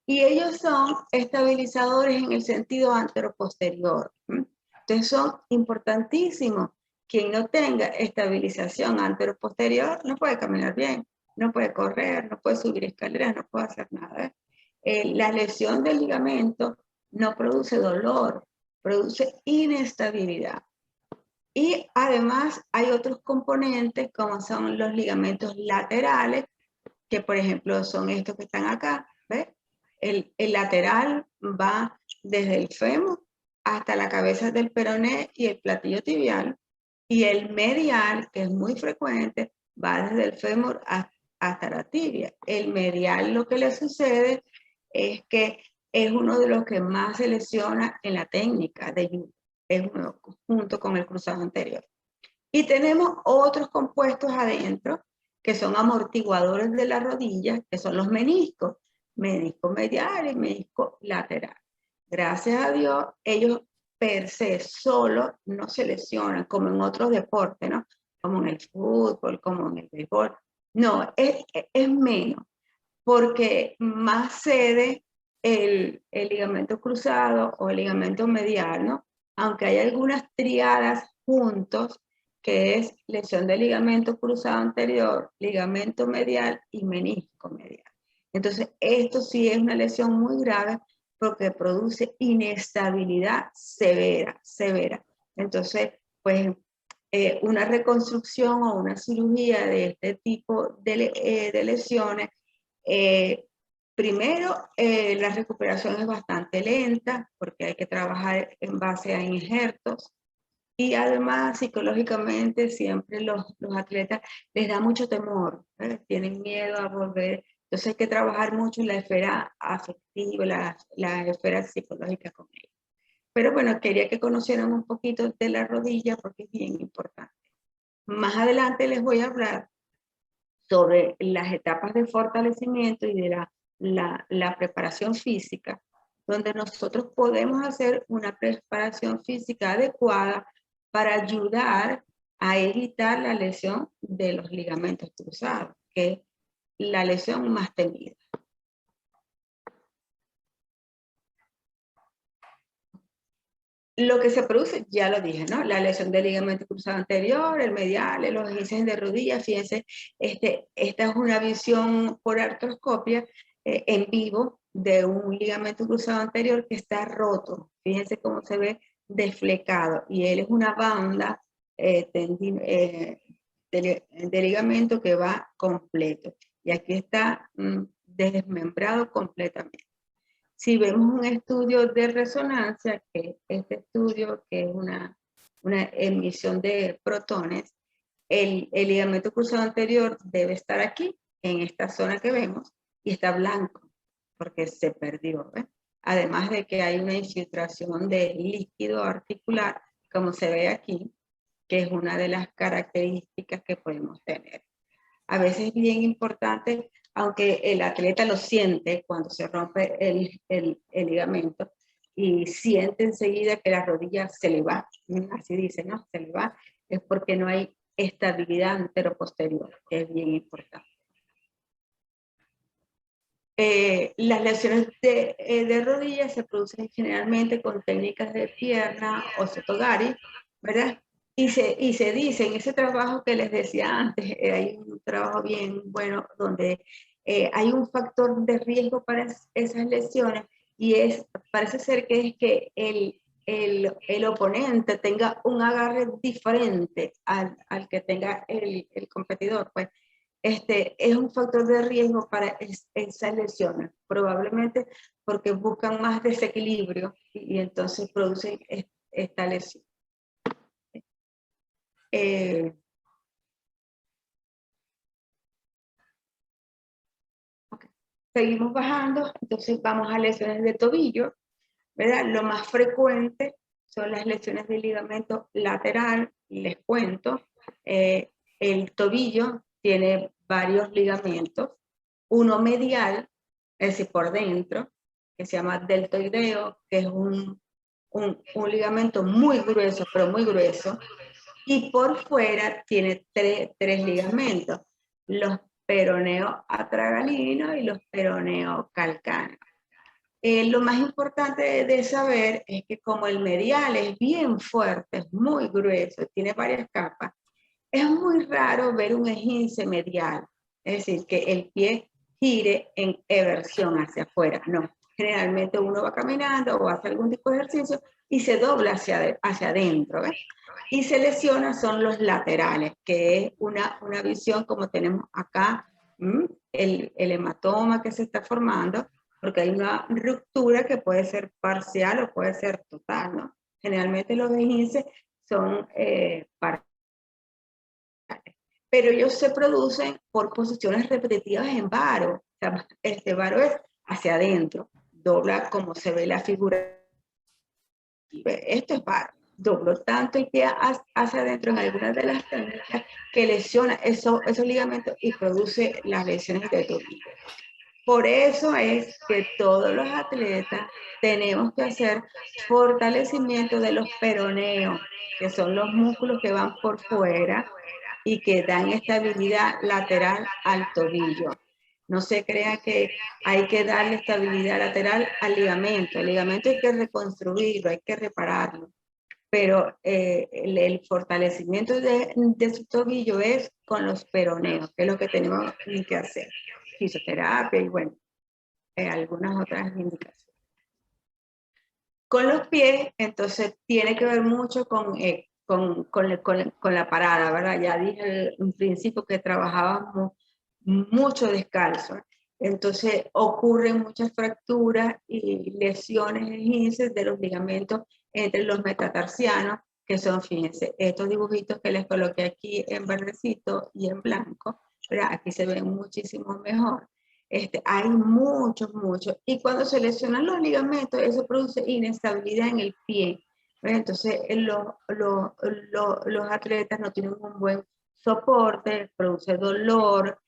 Y ellos son estabilizadores en el sentido anteroposterior. Entonces son importantísimos. Quien no tenga estabilización anteroposterior no puede caminar bien, no puede correr, no puede subir escaleras, no puede hacer nada. La lesión del ligamento no produce dolor, produce inestabilidad. Y además hay otros componentes como son los ligamentos laterales, que por ejemplo son estos que están acá, ¿ves? El lateral va desde el fémur hasta la cabeza del peroné y el platillo tibial, y el medial, que es muy frecuente, va desde el fémur hasta la tibia. El medial, lo que le sucede es que es uno de los que más se lesiona en la técnica de judo, es uno, junto con el cruzado anterior. Y tenemos otros compuestos adentro que son amortiguadores de la rodilla, que son los meniscos, menisco medial y menisco lateral. Gracias a Dios, ellos per se solo no se lesionan, como en otros deportes, ¿no? Como en el fútbol, como en el béisbol. No, es menos, porque más cede el ligamento cruzado o el ligamento medial, ¿no? Aunque hay algunas triadas juntos, que es lesión del ligamento cruzado anterior, ligamento medial y menisco medial. Entonces, esto sí es una lesión muy grave porque produce inestabilidad severa, severa. Entonces, pues, una reconstrucción o una cirugía de este tipo de lesiones, primero, la recuperación es bastante lenta porque hay que trabajar en base a injertos. Y además, psicológicamente, siempre los atletas les da mucho temor, tienen miedo a volver. Entonces hay que trabajar mucho en la esfera afectiva, la esfera psicológica con ellos. Pero bueno, quería que conocieran un poquito de la rodilla porque es bien importante. Más adelante les voy a hablar sobre las etapas de fortalecimiento y de la preparación física, donde nosotros podemos hacer una preparación física adecuada para ayudar a evitar la lesión de los ligamentos cruzados, que es la lesión más temida. Lo que se produce, ya lo dije, ¿no? La lesión del ligamento cruzado anterior, el medial, los esguinces de rodilla. Fíjense, esta es una visión por artroscopia en vivo de un ligamento cruzado anterior que está roto. Fíjense cómo se ve desflecado. Y él es una banda de ligamento que va completo. Y aquí está desmembrado completamente. Si vemos un estudio de resonancia, que este estudio, que es una emisión de protones, el ligamento cruzado anterior debe estar aquí, en esta zona que vemos, y está blanco, porque se perdió, ¿ves? Además de que hay una infiltración de líquido articular, como se ve aquí, que es una de las características que podemos tener. A veces es bien importante, aunque el atleta lo siente cuando se rompe el ligamento y siente enseguida que la rodilla se le va, así dice, ¿no? Se le va, es porque no hay estabilidad anteroposterior, que es bien importante. Las lesiones de rodillas se producen generalmente con técnicas de pierna o sotogari, ¿verdad? Y se dice en ese trabajo que les decía antes, hay un trabajo bien bueno donde hay un factor de riesgo para esas lesiones y parece ser que es que el oponente tenga un agarre diferente al que tenga el competidor, pues. Es un factor de riesgo para esas lesiones, probablemente porque buscan más desequilibrio y entonces producen esta lesión. Okay. Seguimos bajando, entonces vamos a lesiones de tobillo, ¿verdad? Lo más frecuente son las lesiones del ligamento lateral, les cuento. El tobillo tiene varios ligamentos, uno medial, es decir, por dentro, que se llama deltoideo, que es un ligamento muy grueso, pero muy grueso, y por fuera tiene tres ligamentos, los peroneos atragalinos y los peroneos calcáneos. Lo más importante de saber es que como el medial es bien fuerte, es muy grueso, tiene varias capas, es muy raro ver un esguince medial, es decir, que el pie gire en eversión hacia afuera. No, generalmente uno va caminando o hace algún tipo de ejercicio y se dobla hacia adentro, ¿ves? Y se lesiona son los laterales, que es una visión como tenemos acá, el hematoma que se está formando, porque hay una ruptura que puede ser parcial o puede ser total, ¿no? Generalmente los esguinces son parciales, pero ellos se producen por posiciones repetitivas en varo. O sea, este varo es hacia adentro, dobla como se ve la figura. Esto es varo, doblo tanto el pie hacia adentro en algunas de las técnicas que lesiona esos ligamentos y produce las lesiones de tobillo. Por eso es que todos los atletas tenemos que hacer fortalecimiento de los peroneos, que son los músculos que van por fuera y que dan estabilidad lateral al tobillo. No se crea que hay que darle estabilidad lateral al ligamento. El ligamento hay que reconstruirlo, hay que repararlo. Pero el fortalecimiento de su tobillo es con los peroneos, que es lo que tenemos que hacer. Fisioterapia y bueno, algunas otras indicaciones. Con los pies, entonces, tiene que ver mucho con la parada, ¿verdad? Ya dije en principio que trabajábamos mucho descalzo. Entonces, ocurren muchas fracturas y lesiones, esguinces de los ligamentos entre los metatarsianos que son, fíjense, estos dibujitos que les coloqué aquí en verdecito y en blanco, ¿verdad? Aquí se ven muchísimo mejor. Hay muchos. Y cuando se lesionan los ligamentos, eso produce inestabilidad en el pie. ¿Ves? Entonces, los atletas no tienen un buen soporte, produce dolor,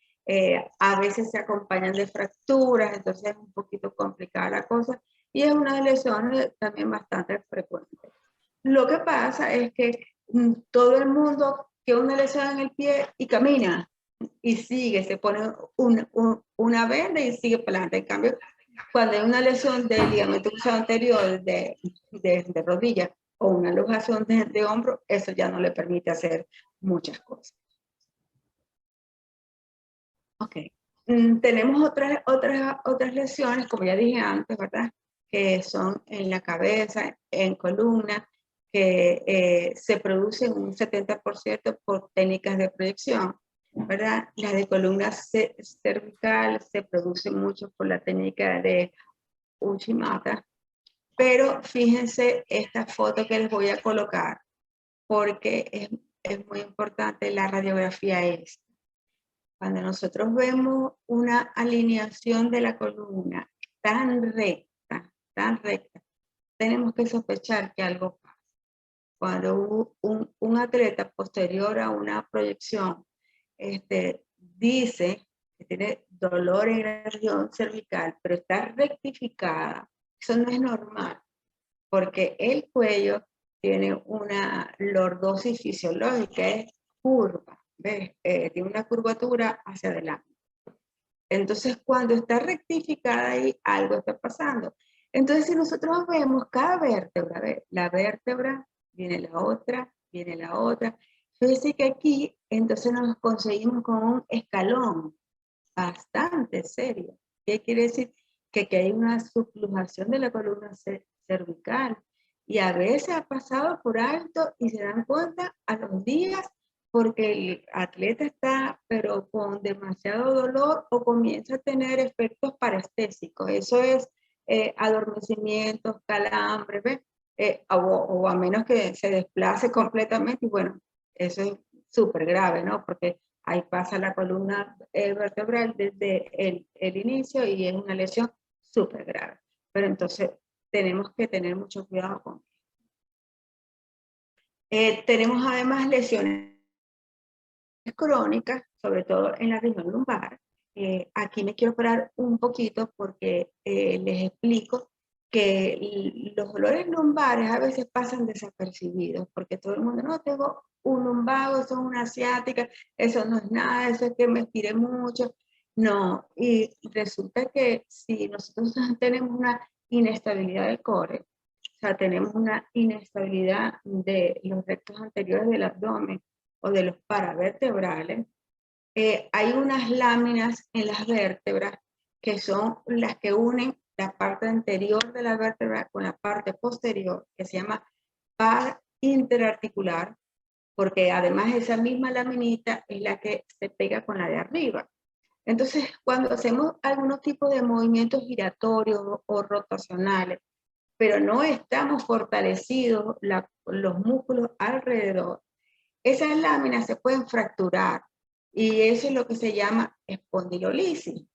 a veces se acompañan de fracturas, entonces es un poquito complicada la cosa. Y es una lesión también bastante frecuente. Lo que pasa es que todo el mundo que una lesión en el pie y camina y sigue, se pone una venda y sigue para adelante. En cambio, cuando hay una lesión del ligamento cruzado anterior de rodilla o una luxación de hombro, eso ya no le permite hacer muchas cosas. Ok. Tenemos otras lesiones, como ya dije antes, ¿verdad? Que son en la cabeza, en columna, que se producen un 70% por técnicas de proyección, ¿verdad? Las de columna cervical se producen mucho por la técnica de Uchimata, pero fíjense esta foto que les voy a colocar, porque es muy importante la radiografía esta. Cuando nosotros vemos una alineación de la columna tan recta, tenemos que sospechar que algo pasa. Cuando un atleta posterior a una proyección dice que tiene dolor en la región cervical, pero está rectificada, eso no es normal, porque el cuello tiene una lordosis fisiológica, es curva, ¿ves? Tiene una curvatura hacia adelante. Entonces, cuando está rectificada ahí, algo está pasando. Entonces, si nosotros vemos cada vértebra, ¿ves? La vértebra, viene la otra, fíjense que aquí, entonces nos conseguimos con un escalón bastante serio. ¿Qué quiere decir? Que hay una subluxación de la columna cervical. Y a veces ha pasado por alto y se dan cuenta a los días porque el atleta está, pero con demasiado dolor o comienza a tener efectos parestésicos. Eso es adormecimientos, calambres, ¿ves? O a menos que se desplace completamente, y bueno, eso es súper grave, ¿no? Porque ahí pasa la columna vertebral desde el inicio y es una lesión súper grave. Pero entonces tenemos que tener mucho cuidado con esto. Tenemos además lesiones crónicas, sobre todo en la región lumbar. Aquí me quiero parar un poquito porque les explico que los dolores lumbares a veces pasan desapercibidos, porque todo el mundo, no, tengo un lumbago, eso es una asiática, eso no es nada, eso es que me estiré mucho. No, y resulta que si nosotros tenemos una inestabilidad del core, o sea, tenemos una inestabilidad de los rectos anteriores del abdomen o de los paravertebrales, hay unas láminas en las vértebras que son las que unen la parte anterior de la vértebra con la parte posterior, que se llama par interarticular, porque además esa misma laminita es la que se pega con la de arriba. Entonces, cuando hacemos algunos tipos de movimientos giratorios o rotacionales, pero no estamos fortalecidos los músculos alrededor, esas láminas se pueden fracturar y eso es lo que se llama espondilolisis.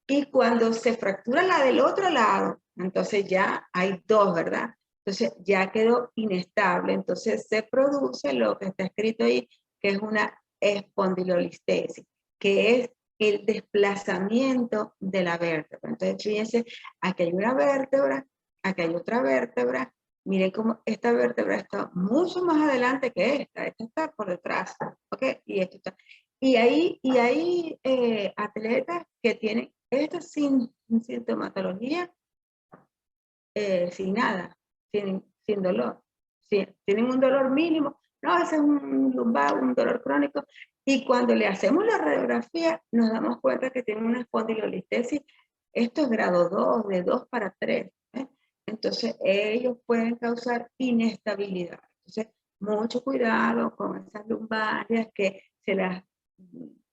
Y cuando se fractura la del otro lado, entonces ya hay dos, ¿verdad? Entonces ya quedó inestable, entonces se produce lo que está escrito ahí, que es una espondilolistesis, que es el desplazamiento de la vértebra. Entonces fíjense, aquí hay una vértebra, aquí hay otra vértebra. Miren cómo esta vértebra está mucho más adelante que esta está por detrás, ¿ok? Y esto está. Y hay atletas que tienen esto sin sintomatología, sin nada, sin dolor. Tienen un dolor mínimo, no, ese es un lumbar, un dolor crónico. Y cuando le hacemos la radiografía, nos damos cuenta que tienen una espondilolistesis. Esto es grado 2, de 2 para 3. Entonces, ellos pueden causar inestabilidad. Entonces, mucho cuidado con esas lumbares que se las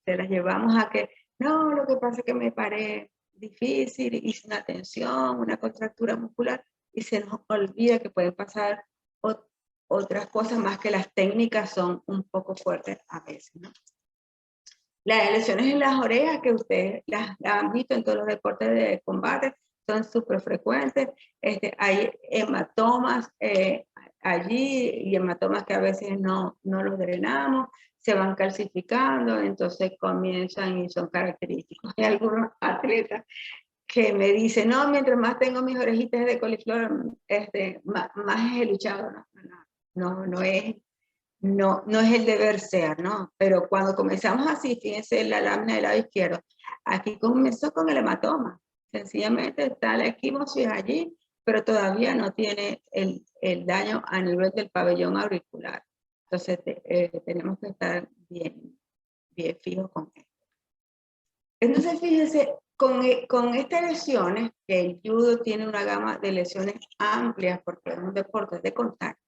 llevamos a que, no, lo que pasa es que me paré difícil, hice una tensión, una contractura muscular, y se nos olvida que pueden pasar otras cosas más que las técnicas son un poco fuertes a veces, ¿no? Las lesiones en las orejas, que ustedes las han visto en todos los deportes de combate, son súper frecuentes. Hay hematomas allí, y hematomas que a veces no los drenamos, se van calcificando, entonces comienzan y son característicos. Hay algunos atletas que me dicen, no, mientras más tengo mis orejitas de coliflor, más he luchado. No es el deber ser, ¿no? Pero cuando comenzamos así, fíjense la lámina del lado izquierdo, aquí comenzó con el hematoma. Sencillamente está la equimosis allí, pero todavía no tiene el daño a nivel del pabellón auricular. Entonces tenemos que estar bien fijos con esto. Entonces fíjense, con estas lesiones, que el judo tiene una gama de lesiones amplias porque es un deporte de contacto,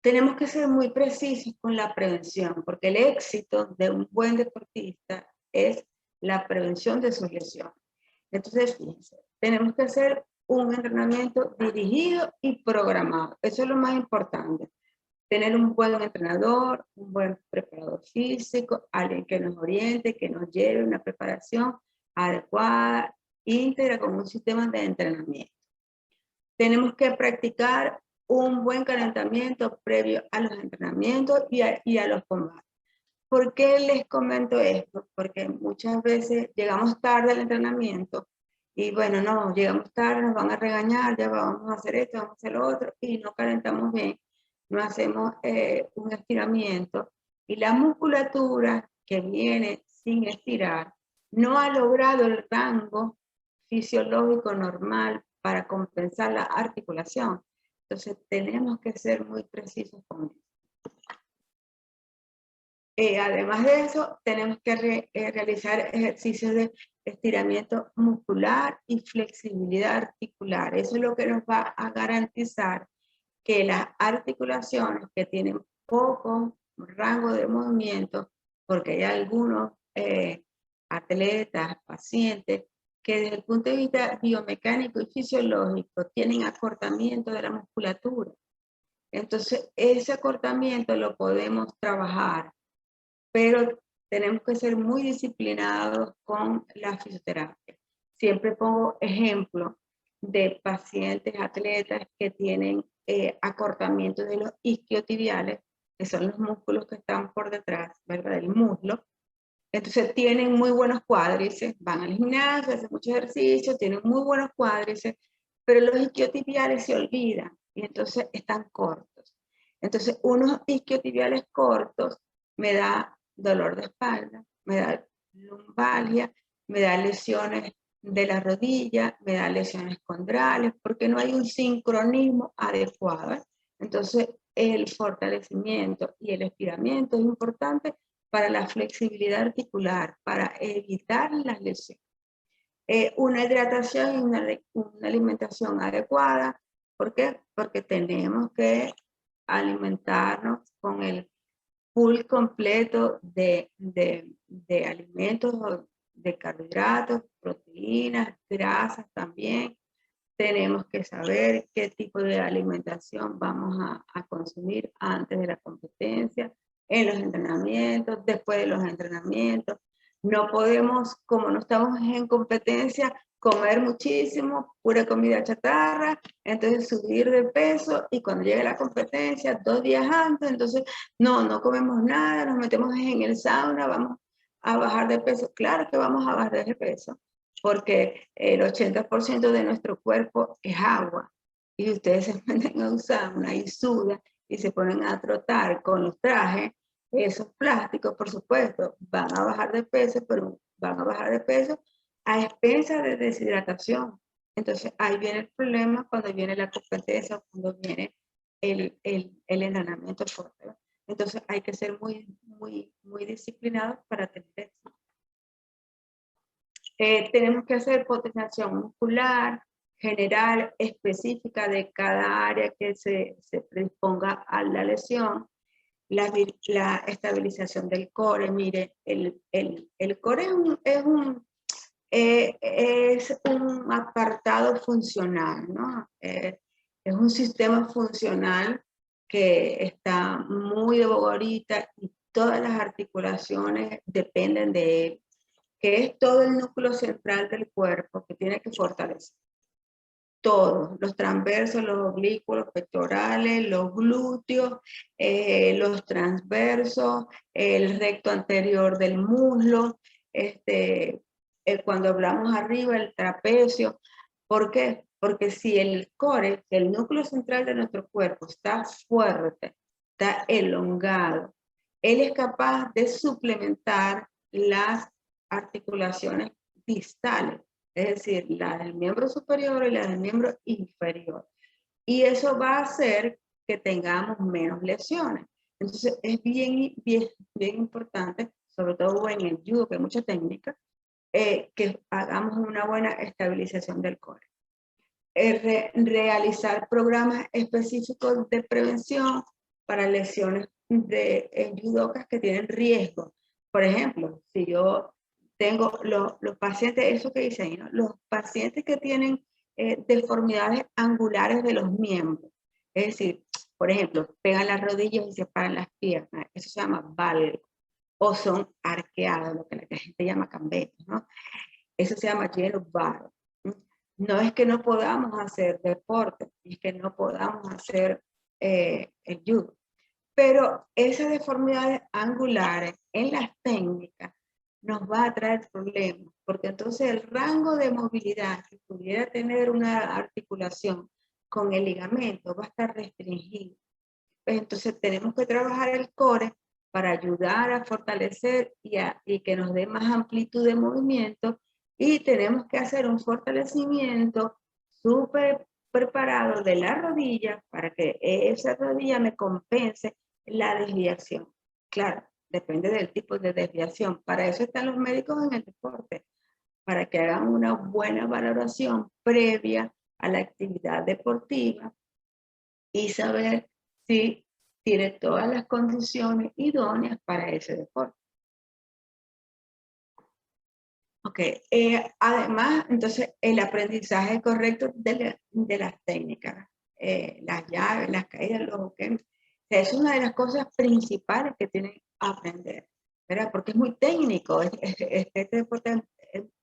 tenemos que ser muy precisos con la prevención, porque el éxito de un buen deportista es la prevención de sus lesiones. Entonces, fíjense, tenemos que hacer un entrenamiento dirigido y programado. Eso es lo más importante. Tener un buen entrenador, un buen preparador físico, alguien que nos oriente, que nos lleve una preparación adecuada, íntegra, con un sistema de entrenamiento. Tenemos que practicar un buen calentamiento previo a los entrenamientos y a los combates. ¿Por qué les comento esto? Porque muchas veces llegamos tarde al entrenamiento y bueno, no, llegamos tarde, nos van a regañar, ya vamos a hacer esto, vamos a hacer lo otro, y no calentamos bien, no hacemos un estiramiento, y la musculatura que viene sin estirar no ha logrado el rango fisiológico normal para compensar la articulación. Entonces tenemos que ser muy precisos con eso. Además de eso, tenemos que realizar ejercicios de estiramiento muscular y flexibilidad articular. Eso es lo que nos va a garantizar que las articulaciones que tienen poco rango de movimiento, porque hay algunos atletas, pacientes, que desde el punto de vista biomecánico y fisiológico tienen acortamiento de la musculatura. Entonces, ese acortamiento lo podemos trabajar, pero tenemos que ser muy disciplinados con la fisioterapia. Siempre pongo ejemplo de pacientes, atletas que tienen acortamiento de los isquiotibiales, que son los músculos que están por detrás, ¿verdad?, del muslo. Entonces tienen muy buenos cuádriceps, van al gimnasio, hacen mucho ejercicio, tienen muy buenos cuádriceps, pero los isquiotibiales se olvidan y entonces están cortos. Entonces unos isquiotibiales cortos me da dolor de espalda, me da lumbalgia, me da lesiones de la rodilla, me da lesiones condrales, porque no hay un sincronismo adecuado. Entonces el fortalecimiento y el estiramiento es importante para la flexibilidad articular, para evitar las lesiones. Una hidratación y una alimentación adecuada. ¿Por qué? Porque tenemos que alimentarnos con el pool completo de alimentos, de carbohidratos, proteínas, grasas también. Tenemos que saber qué tipo de alimentación vamos a consumir antes de la competencia, en los entrenamientos, después de los entrenamientos. No podemos, como no estamos en competencia, comer muchísimo, pura comida chatarra, entonces subir de peso, y cuando llegue la competencia, 2 días antes, entonces no comemos nada, nos metemos en el sauna, vamos a bajar de peso. Claro que vamos a bajar de peso, porque el 80% de nuestro cuerpo es agua, y ustedes se meten a un sauna y sudan y se ponen a trotar con los trajes, esos plásticos, por supuesto, van a bajar de peso, pero van a bajar de peso a expensas de deshidratación. Entonces ahí viene el problema cuando viene la competencia, cuando viene el entrenamiento fuerte. Entonces hay que ser muy disciplinados para tener éxito. Tenemos que hacer potenciación muscular, general, específica de cada área que se predisponga a la lesión. La estabilización del core. Mire, el core es un apartado funcional, ¿no? Es un sistema funcional que está muy de boga ahorita y todas las articulaciones dependen de él, que es todo el núcleo central del cuerpo que tiene que fortalecer. Todos, los transversos, los oblicuos, los pectorales, los glúteos, los transversos, el recto anterior del muslo, cuando hablamos arriba, el trapecio. ¿Por qué? Porque si el core, el núcleo central de nuestro cuerpo está fuerte, está elongado, él es capaz de suplementar las articulaciones distales, es decir, la del miembro superior y la del miembro inferior. Y eso va a hacer que tengamos menos lesiones. Entonces es bien importante, sobre todo en el judo, que hay mucha técnica, que hagamos una buena estabilización del core. Realizar programas específicos de prevención para lesiones de judocas que tienen riesgo. Por ejemplo, si yo tengo los pacientes, eso que dice ahí, ¿no? Los pacientes que tienen deformidades angulares de los miembros, es decir, por ejemplo, pegan las rodillas y separan las piernas, eso se llama valgo, o son arqueados, lo que la gente llama cambetos, ¿no? Eso se llama yellow bar. No es que no podamos hacer deporte, es que no podamos hacer el judo. Pero esas deformidades angulares en las técnicas nos va a traer problemas, porque entonces el rango de movilidad que pudiera tener una articulación con el ligamento va a estar restringido. Pues entonces tenemos que trabajar el core para ayudar a fortalecer y que nos dé más amplitud de movimiento, y tenemos que hacer un fortalecimiento súper preparado de la rodilla para que esa rodilla me compense la desviación. Claro, depende del tipo de desviación. Para eso están los médicos en el deporte, para que hagan una buena valoración previa a la actividad deportiva y saber si tiene todas las condiciones idóneas para ese deporte. Ok, además, entonces, el aprendizaje correcto de las técnicas, las llaves, las caídas, los bloqueos, es una de las cosas principales que tienen que aprender, ¿verdad? Porque es muy técnico, este deporte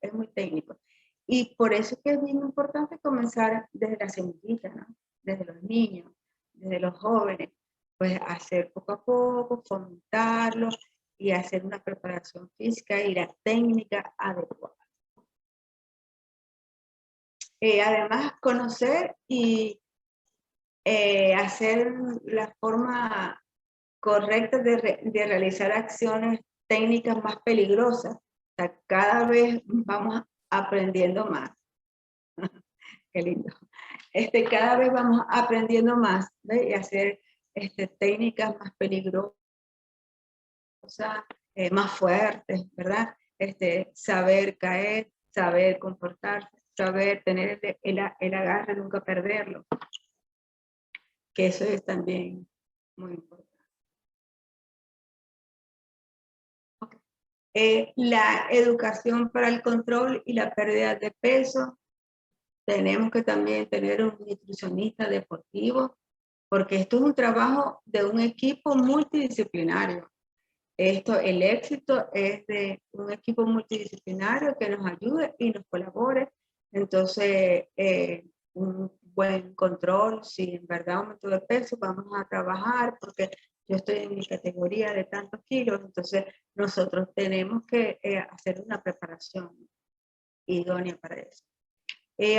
es muy técnico. Y por eso es que es bien importante comenzar desde la semillita, ¿no? Desde los niños, desde los jóvenes, pues hacer poco a poco, fomentarlos, y hacer una preparación física y la técnica adecuada. Además, conocer y hacer la forma correcta de realizar acciones técnicas más peligrosas. O sea, cada vez vamos aprendiendo más. Qué lindo. Cada vez vamos aprendiendo más, ¿ves? Y hacer técnicas más peligrosas, más fuertes, ¿verdad? Saber caer, saber comportarse, saber tener el agarre, nunca perderlo. Que eso es también muy importante. Okay. La educación para el control y la pérdida de peso. Tenemos que también tener un nutricionista deportivo, porque esto es un trabajo de un equipo multidisciplinario. El éxito es de un equipo multidisciplinario que nos ayude y nos colabore. Entonces, un buen control, si en verdad aumento de peso, vamos a trabajar, porque yo estoy en mi categoría de tantos kilos, entonces nosotros tenemos que hacer una preparación idónea para eso.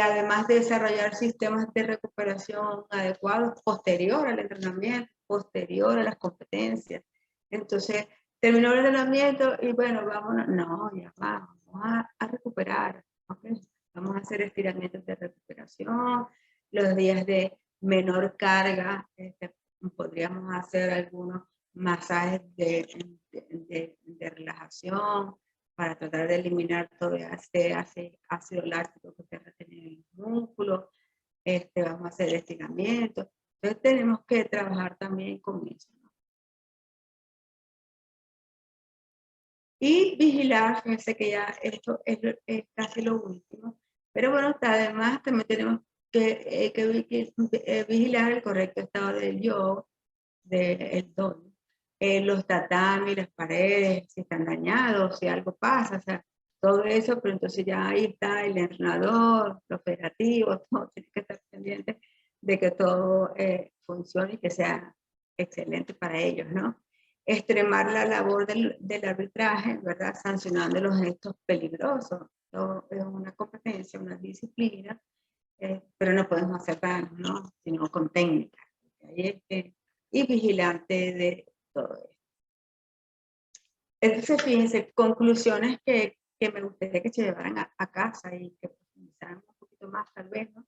Además de desarrollar sistemas de recuperación adecuados posterior al entrenamiento, posterior a las competencias. Entonces, terminó el entrenamiento y bueno, vámonos. No, ya vamos a recuperar. ¿Okay? Vamos a hacer estiramientos de recuperación. Los días de menor carga, podríamos hacer algunos masajes de relajación para tratar de eliminar todo ese ácido láctico que se retiene en el músculo. Vamos a hacer estiramientos. Entonces tenemos que trabajar también con eso, ¿no? Y vigilar, fíjense que ya esto es casi lo último. Pero bueno, además también tenemos vigilar el correcto estado del yoga, del dojo. Los tatamis, las paredes, si están dañados, si algo pasa, o sea, todo eso, pero entonces ya ahí está el entrenador, los operativos, todo tiene que estar pendiente de que todo funcione y que sea excelente para ellos, ¿no? Extremar la labor del arbitraje, ¿verdad? Sancionando los gestos peligrosos. Todo es una competencia, una disciplina, pero no podemos hacer daño, ¿no? Sino con técnica. Y vigilante de todo esto. Entonces, fíjense, conclusiones que me gustaría que se llevaran a casa y que profundizaran un poquito más, tal vez, ¿no?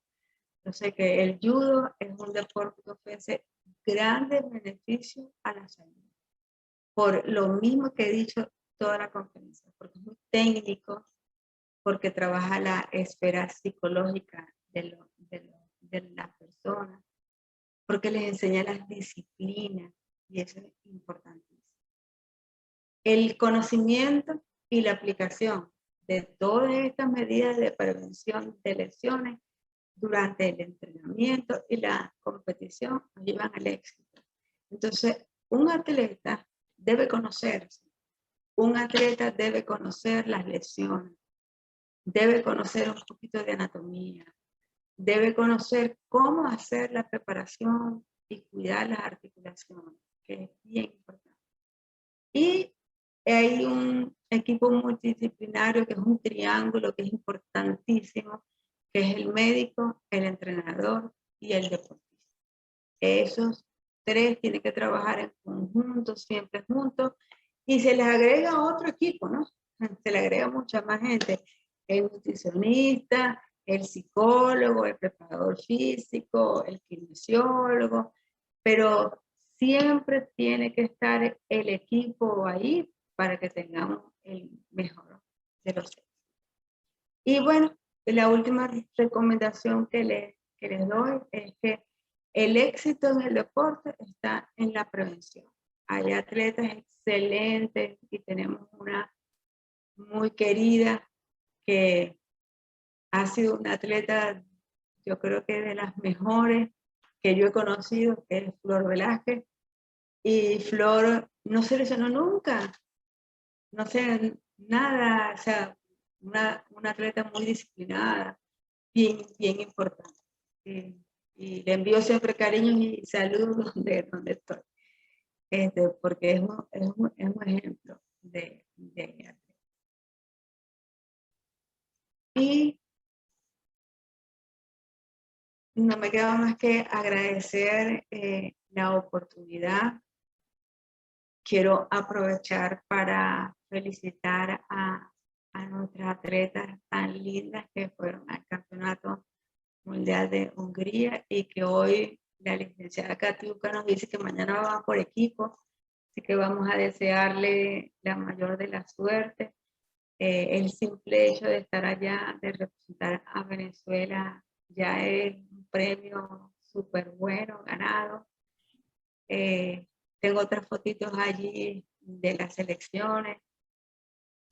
Yo sé que el judo es un deporte que ofrece grandes beneficios a la salud. Por lo mismo que he dicho toda la conferencia, porque es muy técnico, porque trabaja la esfera psicológica de las personas, porque les enseña las disciplinas, y eso es importantísimo. El conocimiento y la aplicación de todas estas medidas de prevención de lesiones durante el entrenamiento y la competición nos llevan al éxito. Entonces, un atleta debe conocerse, un atleta debe conocer las lesiones, debe conocer un poquito de anatomía, debe conocer cómo hacer la preparación y cuidar las articulaciones, que es bien importante. Y hay un equipo multidisciplinario que es un triángulo que es importantísimo, que es el médico, el entrenador y el deportista. Esos tres tienen que trabajar en conjunto, siempre juntos, y se les agrega otro equipo, ¿no? Se le agrega mucha más gente, el nutricionista, el psicólogo, el preparador físico, el kinesiólogo, pero siempre tiene que estar el equipo ahí para que tengamos el mejor de los seis. Y bueno, la última recomendación que les doy es que el éxito en el deporte está en la prevención. Hay atletas excelentes y tenemos una muy querida que ha sido una atleta, yo creo que de las mejores que yo he conocido, que es Flor Velázquez. Y Flor no se lesionó nunca, no sé, nada, o sea, una atleta muy disciplinada, bien importante. Y le envío siempre cariños y saludos de donde estoy, porque es un ejemplo de atleta. Y no me queda más que agradecer la oportunidad. Quiero aprovechar para felicitar a nuestras atletas tan lindas que fueron al Campeonato Mundial de Hungría y que hoy la licenciada Katiuska nos dice que mañana van por equipo, así que vamos a desearle la mayor de la suerte. El simple hecho de estar allá, de representar a Venezuela, ya es un premio súper bueno, ganado. Tengo otras fotitos allí de las selecciones.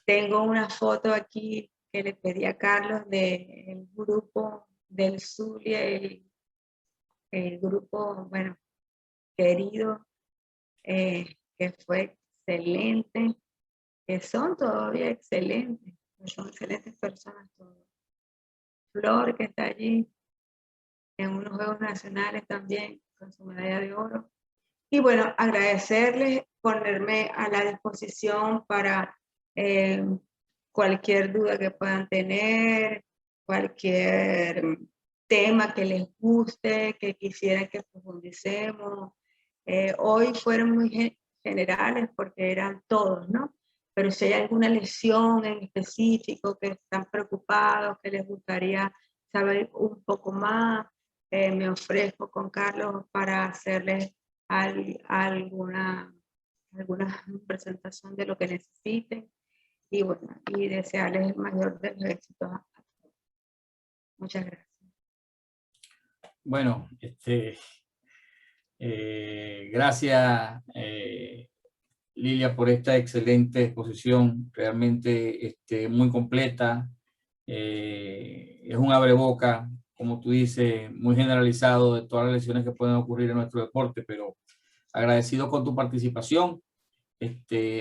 Tengo una foto aquí que le pedí a Carlos del grupo del Zulia, el grupo, bueno, querido, que fue excelente, que son todavía excelentes, son excelentes personas todos. Flor, que está allí en unos Juegos Nacionales también, con su medalla de oro. Y bueno, agradecerles, ponerme a la disposición para cualquier duda que puedan tener, cualquier tema que les guste, que quisieran que profundicemos. Hoy fueron muy generales porque eran todos, ¿no? Pero si hay alguna lesión en específico que están preocupados, que les gustaría saber un poco más, me ofrezco con Carlos para hacerles alguna presentación de lo que necesiten y bueno, y desearles el mayor de los éxitos a todos. Muchas gracias. Bueno, gracias Lilia por esta excelente exposición, realmente muy completa. Es un abreboca como tú dices, muy generalizado de todas las lesiones que pueden ocurrir en nuestro deporte, pero agradecido con tu participación.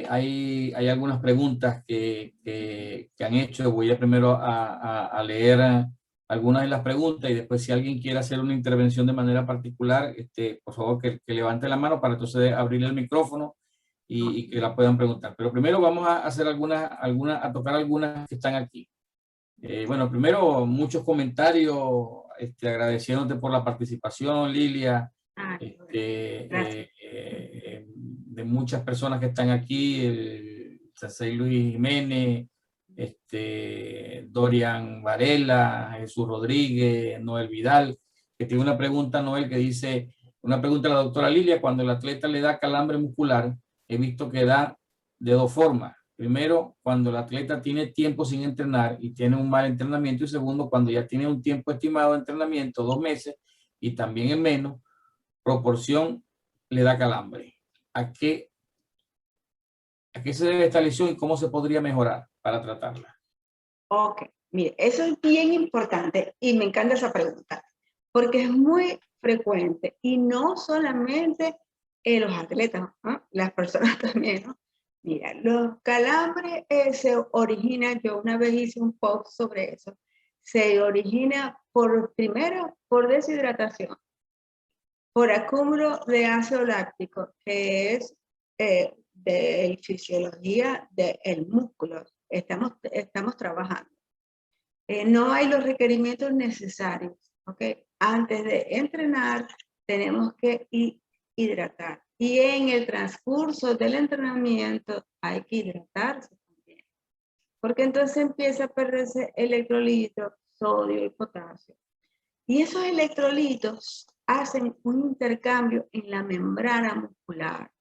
Hay algunas preguntas que han hecho. Voy a primero a leer algunas de las preguntas y después si alguien quiere hacer una intervención de manera particular, por favor que levante la mano para entonces abrir el micrófono y que la puedan preguntar. Pero primero vamos a hacer a tocar algunas que están aquí. Bueno, primero muchos comentarios, agradeciéndote por la participación, Lilia. De muchas personas que están aquí, el Sensei Luis Jiménez, Dorian Varela, Jesús Rodríguez, Noel Vidal, que tiene una pregunta, Noel, que dice, una pregunta a la doctora Lilia: cuando el atleta le da calambre muscular, he visto que da de dos formas. Primero, cuando el atleta tiene tiempo sin entrenar y tiene un mal entrenamiento, y segundo, cuando ya tiene un tiempo estimado de entrenamiento, 2 meses, y también en menos proporción le da calambre. ¿A qué se debe esta lesión y cómo se podría mejorar para tratarla? Ok, mire, eso es bien importante y me encanta esa pregunta, porque es muy frecuente y no solamente los atletas, ¿no? Las personas también, ¿no? Mira, los calambres se originan, yo una vez hice un post sobre eso, se origina primero por deshidratación, por acúmulo de ácido láctico, que es de fisiología del músculo. Estamos trabajando. No hay los requerimientos necesarios, ¿ok? Antes de entrenar tenemos que hidratar. Y en el transcurso del entrenamiento hay que hidratarse también. Porque entonces empieza a perderse electrolitos, sodio y potasio. Y esos electrolitos hacen un intercambio en la membrana muscular.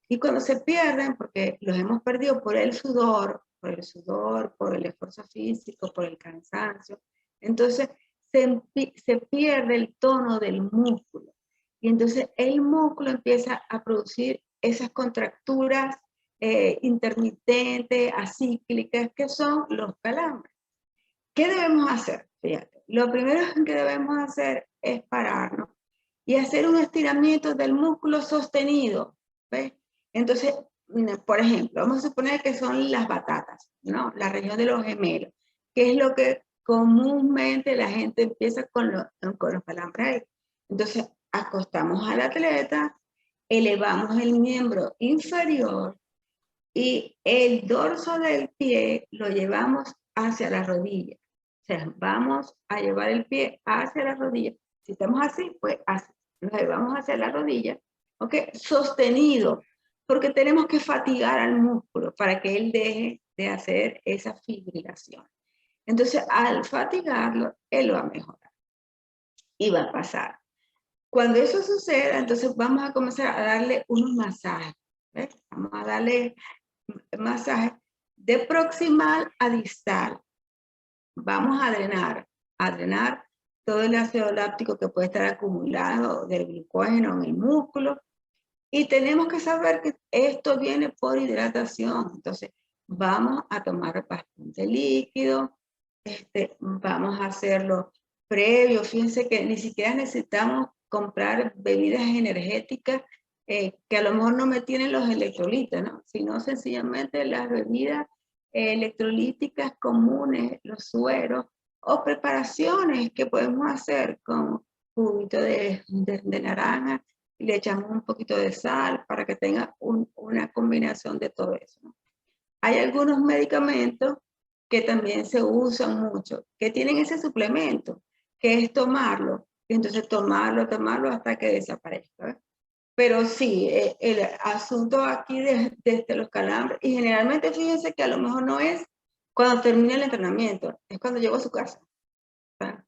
Y cuando se pierden, porque los hemos perdido por el sudor, por el esfuerzo físico, por el cansancio, entonces se pierde el tono del músculo. Y entonces el músculo empieza a producir esas contracturas intermitentes, acíclicas, que son los calambres. ¿Qué debemos hacer? Fíjate, lo primero que debemos hacer es pararnos y hacer un estiramiento del músculo sostenido, ¿ves? Entonces, por ejemplo, vamos a suponer que son las batatas, ¿no? La región de los gemelos, que es lo que comúnmente la gente empieza con los calambres. Entonces, acostamos al atleta, elevamos el miembro inferior y el dorso del pie lo llevamos hacia la rodilla. O sea, vamos a llevar el pie hacia la rodilla. Si estamos así, pues así. Lo llevamos hacia la rodilla, ¿ok? Sostenido, porque tenemos que fatigar al músculo para que él deje de hacer esa fibrilación. Entonces, al fatigarlo, él va a mejorar y va a pasar. Cuando eso suceda, entonces vamos a comenzar a darle unos masajes. ¿Ves? Vamos a darle masajes de proximal a distal. Vamos a drenar todo el ácido láctico que puede estar acumulado del glucógeno en el músculo. Y tenemos que saber que esto viene por hidratación. Entonces, vamos a tomar bastante líquido. Vamos a hacerlo previo. Fíjense que ni siquiera necesitamos comprar bebidas energéticas que a lo mejor no me tienen los electrolitos, ¿no? Sino sencillamente las bebidas electrolíticas comunes, los sueros, o preparaciones que podemos hacer con juguito de naranja, y le echamos un poquito de sal para que tenga una combinación de todo eso, ¿no? Hay algunos medicamentos que también se usan mucho, que tienen ese suplemento, que es tomarlo, y entonces tomarlo hasta que desaparezca, ¿eh? Pero sí, el asunto aquí de los calambres, y generalmente fíjense que a lo mejor no es cuando termina el entrenamiento, es cuando llego a su casa. ¿Verdad?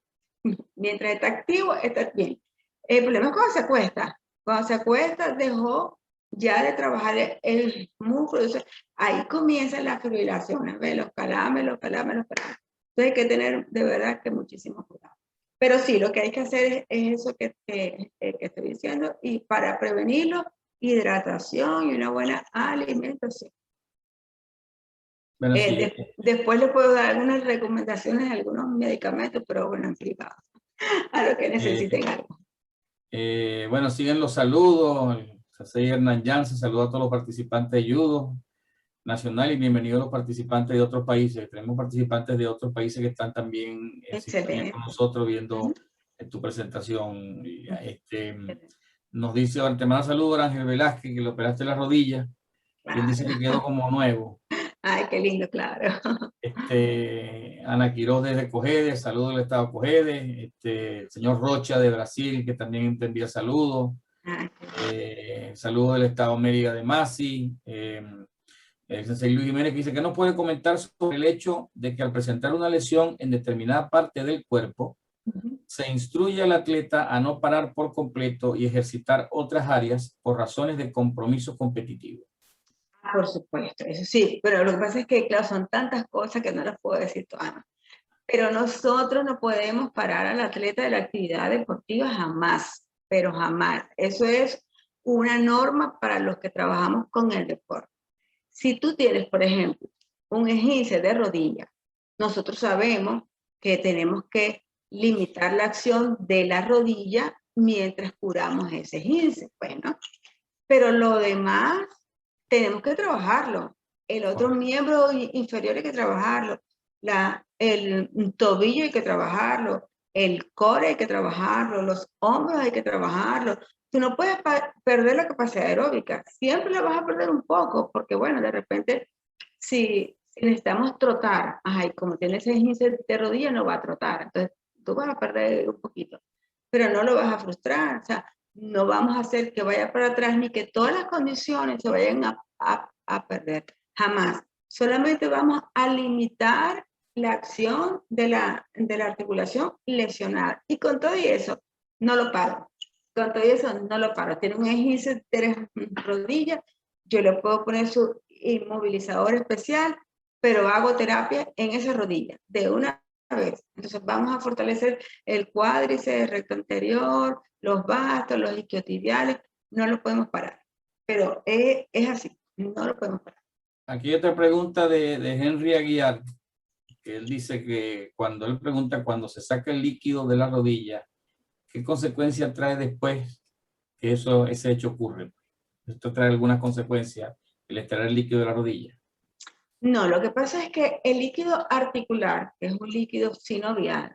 Mientras está activo, está bien. El problema es cuando se acuesta. Cuando se acuesta, dejó ya de trabajar el músculo. Entonces, ahí comienzan las fibrilaciones, ¿ves? Los calambres. Entonces hay que tener de verdad que muchísimo cuidado. Pero sí, lo que hay que hacer es eso que estoy diciendo, y para prevenirlo, hidratación y una buena alimentación. Bueno, sí. Después le puedo dar algunas recomendaciones de algunos medicamentos, pero bueno, en privado. a los que necesiten algo. Bueno, siguen los saludos. José Hernán Jansen saluda a todos los participantes de judo nacional y bienvenidos a los participantes de otros países. Tenemos participantes de otros países que están también en sintonía con nosotros viendo tu presentación. Nos dice, te manda saludos Ángel Velázquez, que le operaste la rodilla. Y él dice que quedó como nuevo. Ay, qué lindo, claro. Ana Quiroz desde Cojedes, saludos del estado Cojedes. El señor Rocha de Brasil, que también te envía saludos. Saludos del estado Mérida de Masi. El sensei Luis Jiménez, que dice que no puede comentar sobre el hecho de que al presentar una lesión en determinada parte del cuerpo, se instruye al atleta a no parar por completo y ejercitar otras áreas por razones de compromiso competitivo. Por supuesto, eso sí, pero lo que pasa es que, claro, son tantas cosas que no las puedo decir todas. Pero nosotros no podemos parar al atleta de la actividad deportiva jamás, pero jamás. Eso es una norma para los que trabajamos con el deporte. Si tú tienes, por ejemplo, un esguince de rodilla, nosotros sabemos que tenemos que limitar la acción de la rodilla mientras curamos ese esguince. Bueno, pero lo demás tenemos que trabajarlo. El otro miembro inferior hay que trabajarlo. El tobillo hay que trabajarlo. El core hay que trabajarlo. Los hombros hay que trabajarlo. Tú no puedes perder la capacidad aeróbica. Siempre la vas a perder un poco, porque bueno, de repente, si necesitamos trotar, y como tienes ese esguince de rodilla, no va a trotar. Entonces, tú vas a perder un poquito, pero no lo vas a frustrar. O sea, no vamos a hacer que vaya para atrás ni que todas las condiciones se vayan a perder. Jamás. Solamente vamos a limitar la acción de la articulación lesionada. Y con todo y eso, no lo paro. Con todo eso, no lo paro. Tiene un esguince de rodillas, yo le puedo poner su inmovilizador especial, pero hago terapia en esa rodilla, de una vez. Entonces vamos a fortalecer el cuádriceps, el recto anterior, los bastos, los isquiotibiales, no lo podemos parar. Pero es así, no lo podemos parar. Aquí hay otra pregunta de Henry Aguiar, que él dice que cuando él pregunta cuando se saca el líquido de la rodilla, ¿qué consecuencia trae después que ese hecho ocurre? ¿Esto trae alguna consecuencia, el extraer el líquido de la rodilla? No, lo que pasa es que el líquido articular, que es un líquido sinovial,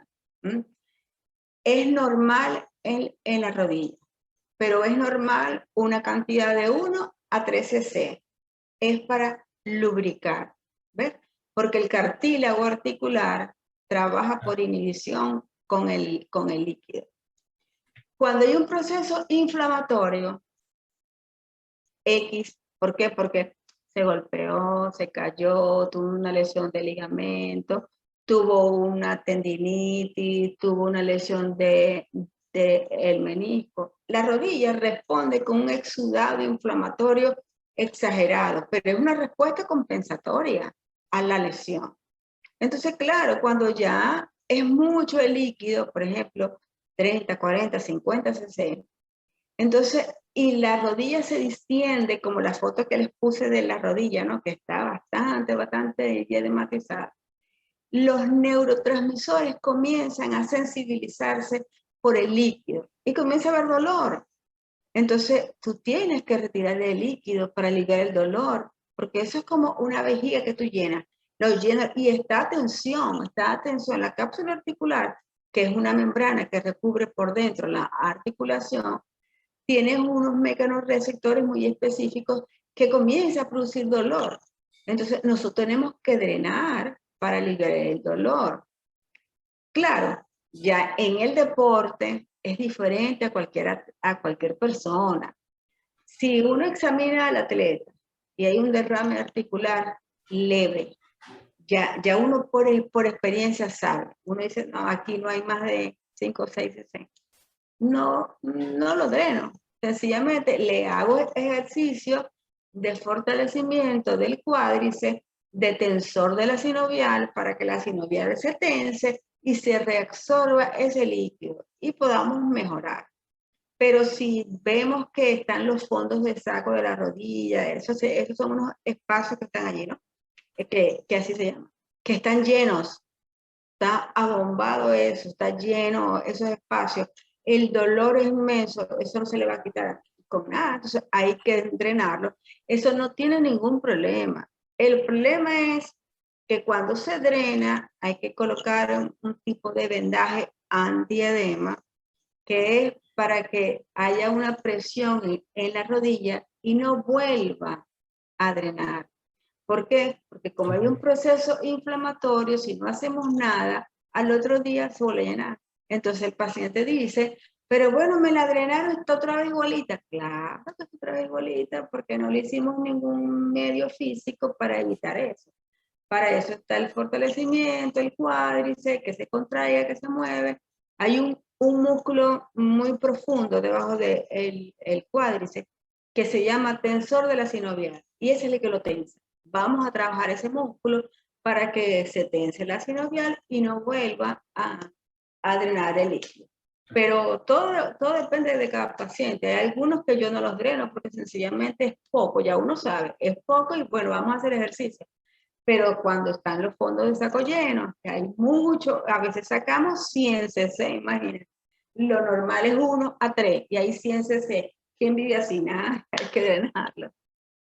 es normal en la rodilla, pero es normal una cantidad de 1 a 3 cc. Es para lubricar, ¿ves? Porque el cartílago articular trabaja por inhibición con el líquido. Cuando hay un proceso inflamatorio, X, ¿por qué? Porque se golpeó, se cayó, tuvo una lesión de ligamento, tuvo una tendinitis, tuvo una lesión del menisco. La rodilla responde con un exudado inflamatorio exagerado, pero es una respuesta compensatoria a la lesión. Entonces, claro, cuando ya es mucho el líquido, por ejemplo, 30, 40, 50 cc, entonces, y la rodilla se distiende, como la foto que les puse de la rodilla, ¿no? Que está bastante edematizada. Los neurotransmisores comienzan a sensibilizarse por el líquido y comienza a haber dolor. Entonces, tú tienes que retirar el líquido para aliviar el dolor, porque eso es como una vejiga que tú llenas. Lo llenas y está a tensión. La cápsula articular, que es una membrana que recubre por dentro la articulación, tiene unos mecanorreceptores muy específicos que comienzan a producir dolor. Entonces, nosotros tenemos que drenar para aliviar el dolor. Claro, ya en el deporte es diferente a cualquier persona. Si uno examina al atleta y hay un derrame articular leve, ya uno por experiencia sabe. Uno dice, no, aquí no hay más de 5 o 6 cc. No lo dreno. Sencillamente le hago ejercicio de fortalecimiento del cuádriceps, de tensor de la sinovial para que la sinovial se tense y se reabsorba ese líquido y podamos mejorar. Pero si vemos que están los fondos de saco de la rodilla, esos son unos espacios que están allí, ¿no? Que así se llaman, que están llenos. está abombado eso, está lleno esos espacios, el dolor es inmenso, eso no se le va a quitar con nada, entonces hay que drenarlo. Eso no tiene ningún problema. El problema es que cuando se drena hay que colocar un tipo de vendaje antiedema, que es para que haya una presión en la rodilla y no vuelva a drenar. ¿Por qué? Porque como hay un proceso inflamatorio, si no hacemos nada, al otro día se vuelve a llenar. Entonces el paciente dice, pero bueno, me la drenaron, está otra vez igualita. Claro que está otra vez igualita, porque no le hicimos ningún medio físico para evitar eso. Para eso está el fortalecimiento, el cuádriceps, que se contraiga, que se mueve. Hay un músculo muy profundo debajo del el cuádriceps que se llama tensor de la sinovial, y ese es el que lo tensa. Vamos a trabajar ese músculo para que se tense la sinovial y no vuelva a drenar el líquido. Pero todo depende de cada paciente. Hay algunos que yo no los dreno porque sencillamente es poco, ya uno sabe, es poco y bueno, vamos a hacer ejercicio. Pero cuando están los fondos de saco llenos, que hay mucho, a veces sacamos 100 cc, imagínense. Lo normal es 1 a 3 y hay 100 cc. ¿Quién vive así? Nada, hay que drenarlo.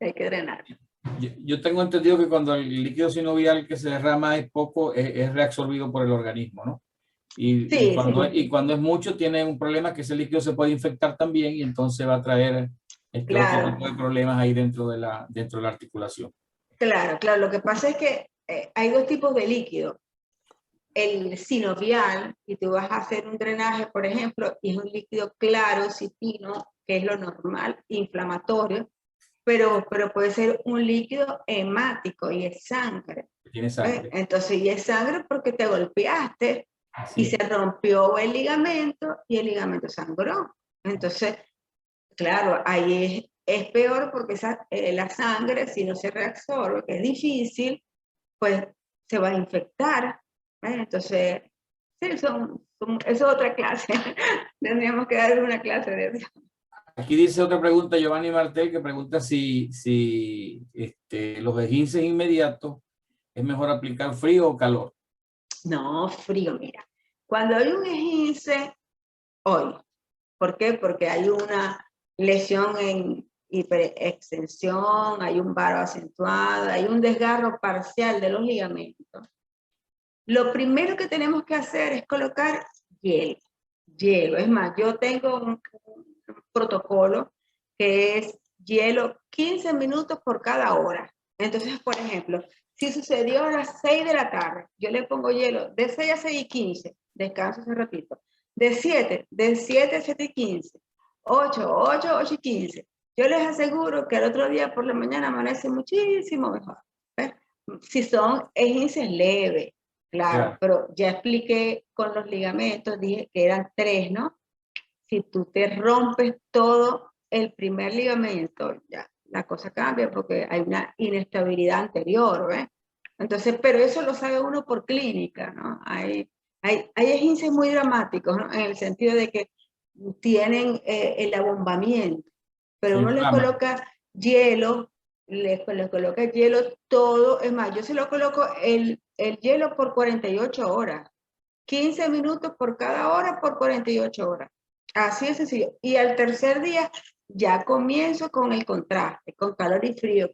Hay que drenarlo. Yo tengo entendido que cuando el líquido sinovial que se derrama es poco, es reabsorbido por el organismo, ¿no? Y, Sí, y cuando es mucho, tiene un problema que ese líquido se puede infectar también y entonces va a traer claro. otro tipo de problemas ahí dentro de la articulación. Claro. Lo que pasa es que hay dos tipos de líquido. El sinovial, y tú vas a hacer un drenaje, por ejemplo, y es un líquido claro, citino, que es lo normal, inflamatorio, pero puede ser un líquido hemático y es sangre. Tiene sangre. Entonces, y es sangre porque te golpeaste y se rompió el ligamento y el ligamento sangró. Entonces, claro, ahí es peor porque la sangre, si no se reabsorbe, que es difícil, pues se va a infectar. Entonces, sí, eso es otra clase. Tendríamos que dar una clase de eso. Aquí dice otra pregunta, Giovanni Martel, que pregunta si los esguinces inmediatos es mejor aplicar frío o calor. No, frío, mira. Cuando hay un esguince, hoy. ¿Por qué? Porque hay una lesión en hiperextensión, hay un varo acentuado, hay un desgarro parcial de los ligamentos. Lo primero que tenemos que hacer es colocar hielo. Hielo. Es más, yo tengo un protocolo que es hielo 15 minutos por cada hora. Entonces, por ejemplo, si sucedió a las 6 de la tarde, yo le pongo hielo de 6 a 6 y 15, descanso ese ratito. De 7 a 7 y 15, 8 y 15. Yo les aseguro que al otro día por la mañana amanece muchísimo mejor. ¿Ves? Si son esguinces leves, claro, pero ya expliqué con los ligamentos, dije que eran 3, ¿no? Si tú te rompes todo el primer ligamento, ya la cosa cambia porque hay una inestabilidad anterior, ¿ves? Entonces, pero eso lo sabe uno por clínica, ¿no? Hay esguinces muy dramáticos, ¿no? En el sentido de que tienen el abombamiento, pero uno le coloca hielo, le coloca hielo todo, es más, yo se lo coloco el hielo por 48 horas, 15 minutos por cada hora por 48 horas. Así es sencillo. Y al tercer día ya comienzo con el contraste, con calor y frío,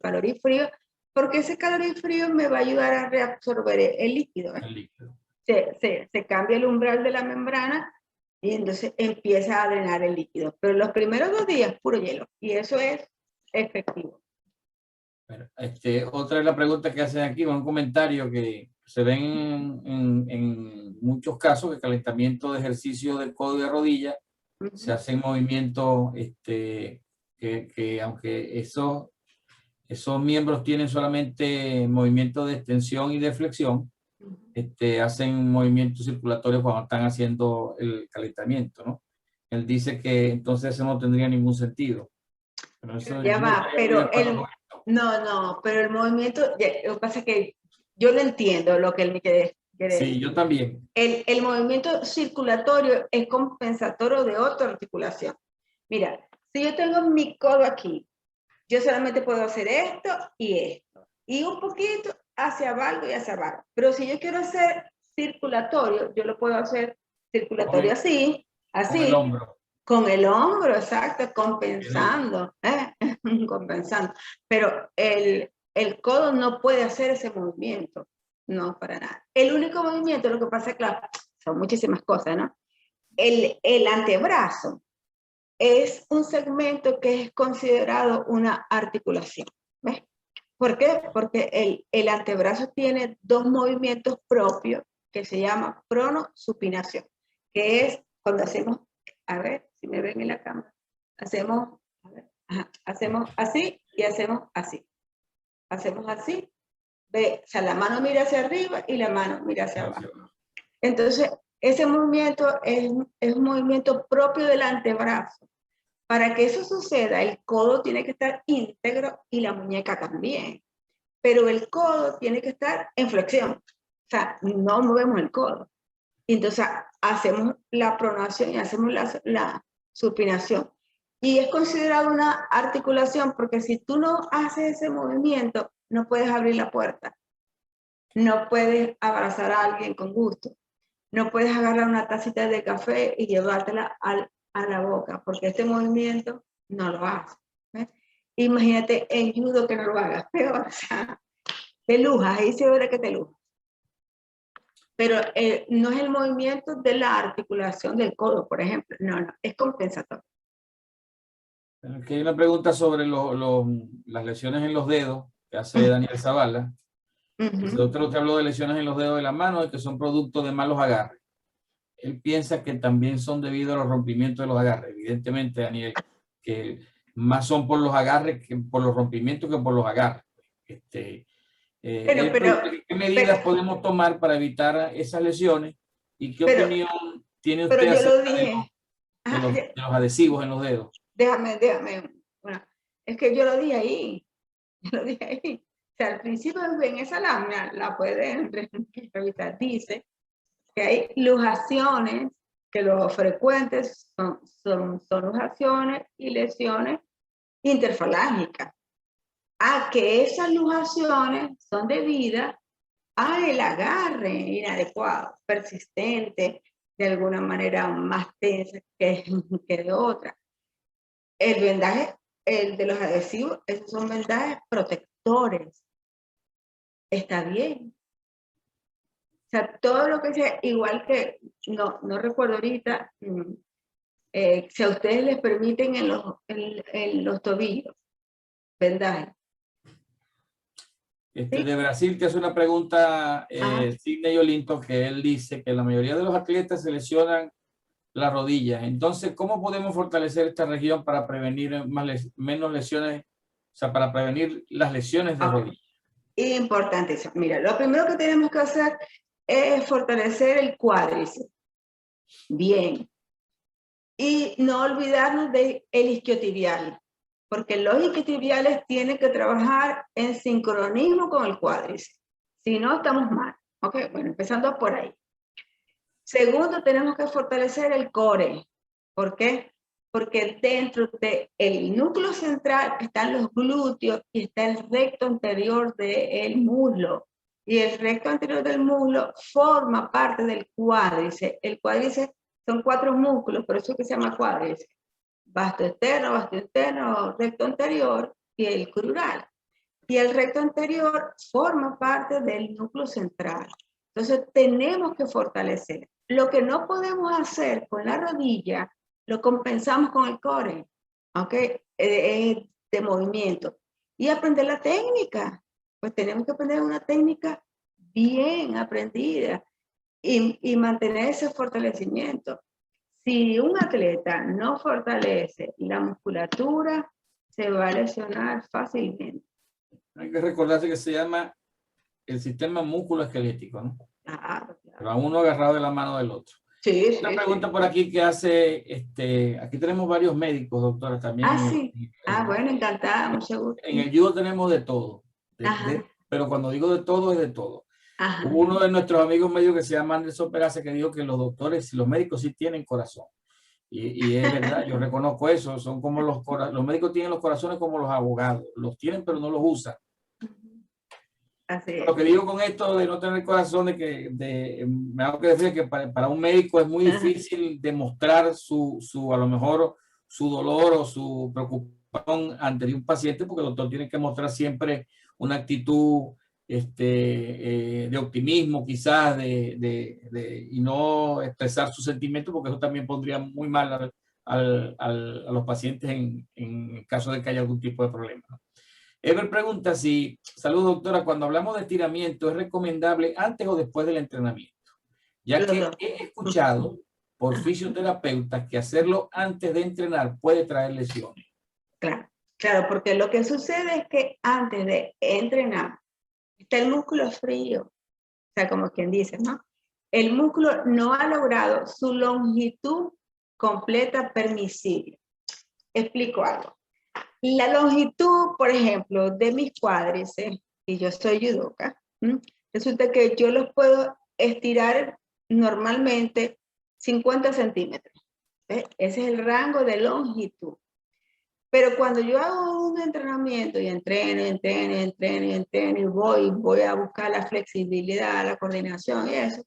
porque ese calor y frío me va a ayudar a reabsorber el líquido. El líquido. Se cambia el umbral de la membrana y entonces empieza a drenar el líquido. Pero los primeros 2 días, puro hielo. Y eso es efectivo. Bueno, otra de las preguntas que hacen aquí, un comentario que se ven en muchos casos, que calentamiento de ejercicio del codo y de rodilla, se hacen movimientos que aunque esos miembros tienen solamente movimientos de extensión y de flexión, hacen movimientos circulatorios cuando están haciendo el calentamiento, ¿no? Él dice que entonces eso no tendría ningún sentido. Pero eso ya va, pero pero el movimiento, lo que pasa es que yo lo entiendo lo que él me quiere decir. Sí, yo también. El movimiento circulatorio es compensatorio de otra articulación. Mira, si yo tengo mi codo aquí, yo solamente puedo hacer esto y un poquito hacia abajo y hacia abajo. Pero si yo quiero hacer circulatorio, yo lo puedo hacer circulatorio así, Con el así, hombro. con el hombro, exacto, compensando, compensando. Pero el codo no puede hacer ese movimiento, no, para nada. El único movimiento, lo que pasa es, claro, son muchísimas cosas, ¿no? El antebrazo es un segmento que es considerado una articulación, ¿ves? ¿Por qué? Porque el antebrazo tiene dos movimientos propios que se llama pronosupinación, que es cuando hacemos, a ver si me ven en la cámara, hacemos, a ver, hacemos así y hacemos así. Hacemos así, ve, o sea, la mano mira hacia arriba y la mano mira hacia abajo. Entonces, ese movimiento es un movimiento propio del antebrazo. Para que eso suceda, el codo tiene que estar íntegro y la muñeca también. Pero el codo tiene que estar en flexión. O sea, no movemos el codo. Y entonces hacemos la pronación y hacemos la supinación. Y es considerado una articulación porque si tú no haces ese movimiento, no puedes abrir la puerta. No puedes abrazar a alguien con gusto. No puedes agarrar una tacita de café y llevártela a la boca, porque este movimiento no lo hace. ¿Ves? Imagínate en judo que no lo hagas, peor, o sea, te lujas, ahí se ve que te lujas. Pero no es el movimiento de la articulación del codo, por ejemplo, no, es compensatorio. Aquí hay una pregunta sobre las lesiones en los dedos que hace Daniel Zavala. El doctor usted habló de lesiones en los dedos de la mano y que son producto de malos agarres. Él piensa que también son debido a los rompimientos de los agarres. Evidentemente, Daniel, que más son por los agarres que por los rompimientos que por los agarres. ¿Qué medidas podemos tomar para evitar esas lesiones? ¿Y qué opinión tiene usted acerca de los adhesivos en los dedos? Déjame. Bueno, es que yo lo dije ahí. O sea, al principio en esa lámina la pueden revisar. Dice que hay luxaciones, que los frecuentes son luxaciones y lesiones interfalángicas. A que esas luxaciones son debidas al agarre inadecuado, persistente, de alguna manera más tensa que de otra. El vendaje, el de los adhesivos, esos son vendajes protectores. Está bien. O sea, todo lo que sea, igual que, no recuerdo ahorita, si a ustedes les permiten en los tobillos, vendaje. ¿Sí? De Brasil te hace una pregunta, Sidney Olinto, que él dice que la mayoría de los atletas se lesionan las rodillas. Entonces, ¿cómo podemos fortalecer esta región para prevenir menos lesiones, o sea, para prevenir las lesiones de rodillas? Importantísimo. Mira, lo primero que tenemos que hacer es fortalecer el cuádriceps. Bien. Y no olvidarnos del isquiotibial, porque los isquiotibiales tienen que trabajar en sincronismo con el cuádriceps. Si no, estamos mal. Ok, bueno, empezando por ahí. Segundo, tenemos que fortalecer el core. ¿Por qué? Porque dentro del núcleo central están los glúteos y está el recto anterior del muslo. Y el recto anterior del muslo forma parte del cuádriceps. El cuádriceps son 4 músculos, por eso es que se llama cuádriceps. Vasto interno, recto anterior y el crural. Y el recto anterior forma parte del núcleo central. Entonces tenemos que fortalecer. Lo que no podemos hacer con la rodilla, lo compensamos con el core, ¿ok? De movimiento. Y aprender la técnica. Pues tenemos que aprender una técnica bien aprendida y mantener ese fortalecimiento. Si un atleta no fortalece la musculatura, se va a lesionar fácilmente. Hay que recordarse que se llama el sistema músculo-esquelético, ¿no? Claro. Pero a uno agarrado de la mano del otro. Sí, Una pregunta por aquí que hace, aquí tenemos varios médicos, doctora, también. Sí. Bueno, encantada, mucho gusto. En el judo tenemos de todo. Pero cuando digo de todo, es de todo. Ajá. Hubo uno de nuestros amigos médicos que se llama Anderson Peraza que dijo que los doctores y los médicos sí tienen corazón. Y es verdad, yo reconozco eso. Son como los médicos tienen los corazones como los abogados. Los tienen, pero no los usan. Así es. Lo que digo con esto de no tener corazón, me hago que decir que para un médico es muy difícil demostrar a lo mejor su dolor o su preocupación ante un paciente, porque el doctor tiene que mostrar siempre una actitud de optimismo, quizás, y no expresar sus sentimientos, porque eso también pondría muy mal a los pacientes en caso de que haya algún tipo de problema. Ever pregunta si, salud doctora, cuando hablamos de estiramiento, ¿es recomendable antes o después del entrenamiento? Ya que he escuchado por fisioterapeutas que hacerlo antes de entrenar puede traer lesiones. Claro, claro, porque lo que sucede es que antes de entrenar, está el músculo frío, o sea, como quien dice, ¿no? El músculo no ha logrado su longitud completa permisible. Explico algo. La longitud, por ejemplo, de mis cuádriceps, y yo soy judoka, resulta que yo los puedo estirar normalmente 50 centímetros. ¿Ves? Ese es el rango de longitud. Pero cuando yo hago un entrenamiento y entreno y voy a buscar la flexibilidad, la coordinación y eso,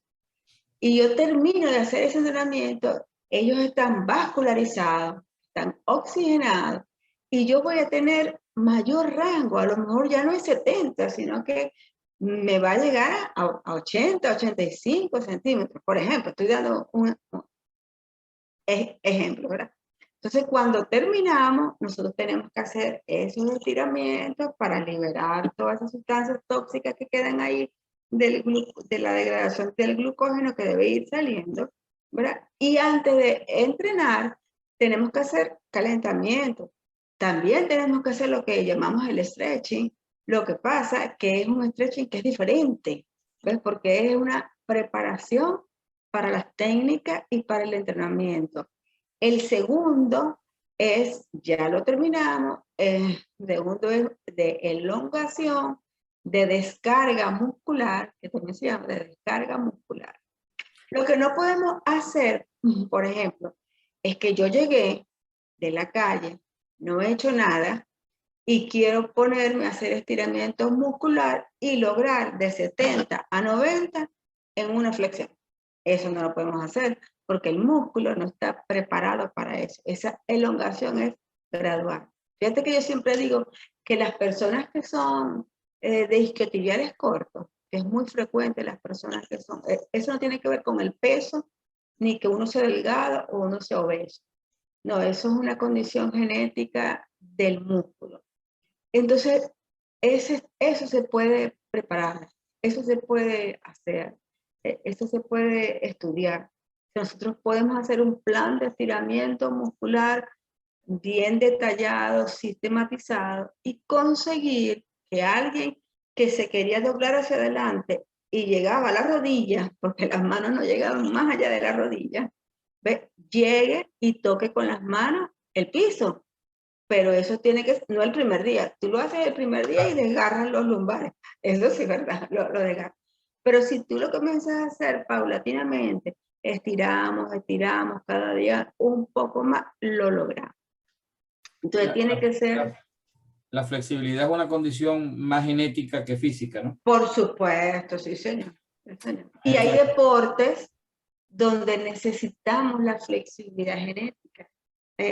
y yo termino de hacer ese entrenamiento, ellos están vascularizados, están oxigenados, y yo voy a tener mayor rango, a lo mejor ya no es 70, sino que me va a llegar a 80, 85 centímetros. Por ejemplo, estoy dando un ejemplo, ¿verdad? Entonces, cuando terminamos, nosotros tenemos que hacer esos estiramientos para liberar todas esas sustancias tóxicas que quedan ahí de la degradación del glucógeno que debe ir saliendo, ¿verdad? Y antes de entrenar, tenemos que hacer calentamiento. También tenemos que hacer lo que llamamos el stretching. Lo que pasa es que es un stretching que es diferente, ¿ves? Porque es una preparación para las técnicas y para el entrenamiento. El segundo es, ya lo terminamos, el segundo es de elongación, de descarga muscular, que también se llama de descarga muscular. Lo que no podemos hacer, por ejemplo, es que yo llegué de la calle, no he hecho nada y quiero ponerme a hacer estiramiento muscular y lograr de 70 a 90 en una flexión. Eso no lo podemos hacer porque el músculo no está preparado para eso. Esa elongación es gradual. Fíjate que yo siempre digo que las personas que son de isquiotibiales cortos, que es muy frecuente las personas que son, eso no tiene que ver con el peso, ni que uno sea delgado o uno sea obeso. No, eso es una condición genética del músculo. Entonces, eso se puede preparar, eso se puede hacer, eso se puede estudiar. Nosotros podemos hacer un plan de estiramiento muscular bien detallado, sistematizado y conseguir que alguien que se quería doblar hacia adelante y llegaba a la rodilla, porque las manos no llegaban más allá de la rodilla, ¿ves? Llegue y toque con las manos el piso. Pero eso tiene que, no el primer día. Tú lo haces el primer día y desgarras los lumbares. Eso sí, ¿verdad? Lo desgarras. Pero si tú lo comienzas a hacer paulatinamente, estiramos cada día un poco más, lo logramos. Entonces tiene que ser... La flexibilidad es una condición más genética que física, ¿no? Por supuesto, sí, señor. Sí, señor. Y hay deportes donde necesitamos la flexibilidad genética.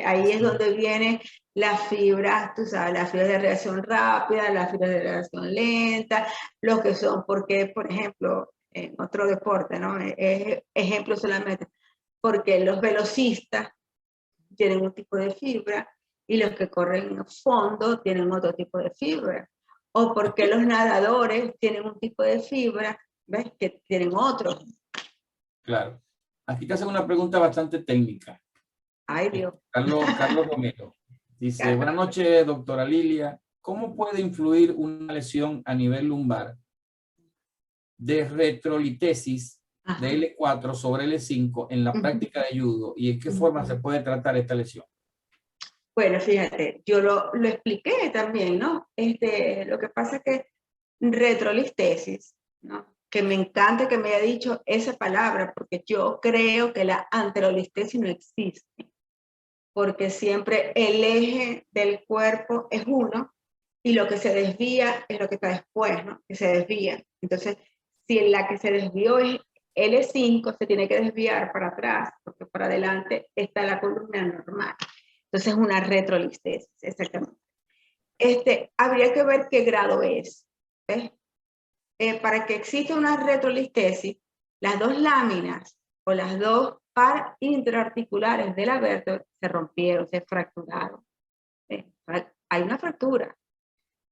Ahí es donde vienen las fibras, tú sabes, las fibras de reacción rápida, las fibras de reacción lenta, los que son, porque, por ejemplo, en otro deporte, ¿no? Es ejemplo solamente, porque los velocistas tienen un tipo de fibra y los que corren fondo tienen otro tipo de fibra. O porque los nadadores tienen un tipo de fibra, ¿ves? Que tienen otro. Claro. Aquí te hacen una pregunta bastante técnica. Ay, Dios. Carlos Romero dice, buenas noches, doctora Lilia. ¿Cómo puede influir una lesión a nivel lumbar de retrolitesis de L4 sobre L5 en la práctica de judo? ¿Y en qué forma se puede tratar esta lesión? Bueno, fíjate, yo lo expliqué también, ¿no? Lo que pasa es que retrolistesis, ¿no? Que me encanta que me haya dicho esa palabra, porque yo creo que la anterolistesis no existe, porque siempre el eje del cuerpo es uno y lo que se desvía es lo que está después, ¿no? Que se desvía. Entonces, si la que se desvió es L5, se tiene que desviar para atrás, porque para adelante está la columna normal. Entonces, es una retrolistesis, exactamente. Habría que ver qué grado es. ¿Ves? Para que exista una retrolistesis, las dos láminas o las dos pares interarticulares de la vértebra se rompieron, se fracturaron. Hay una fractura.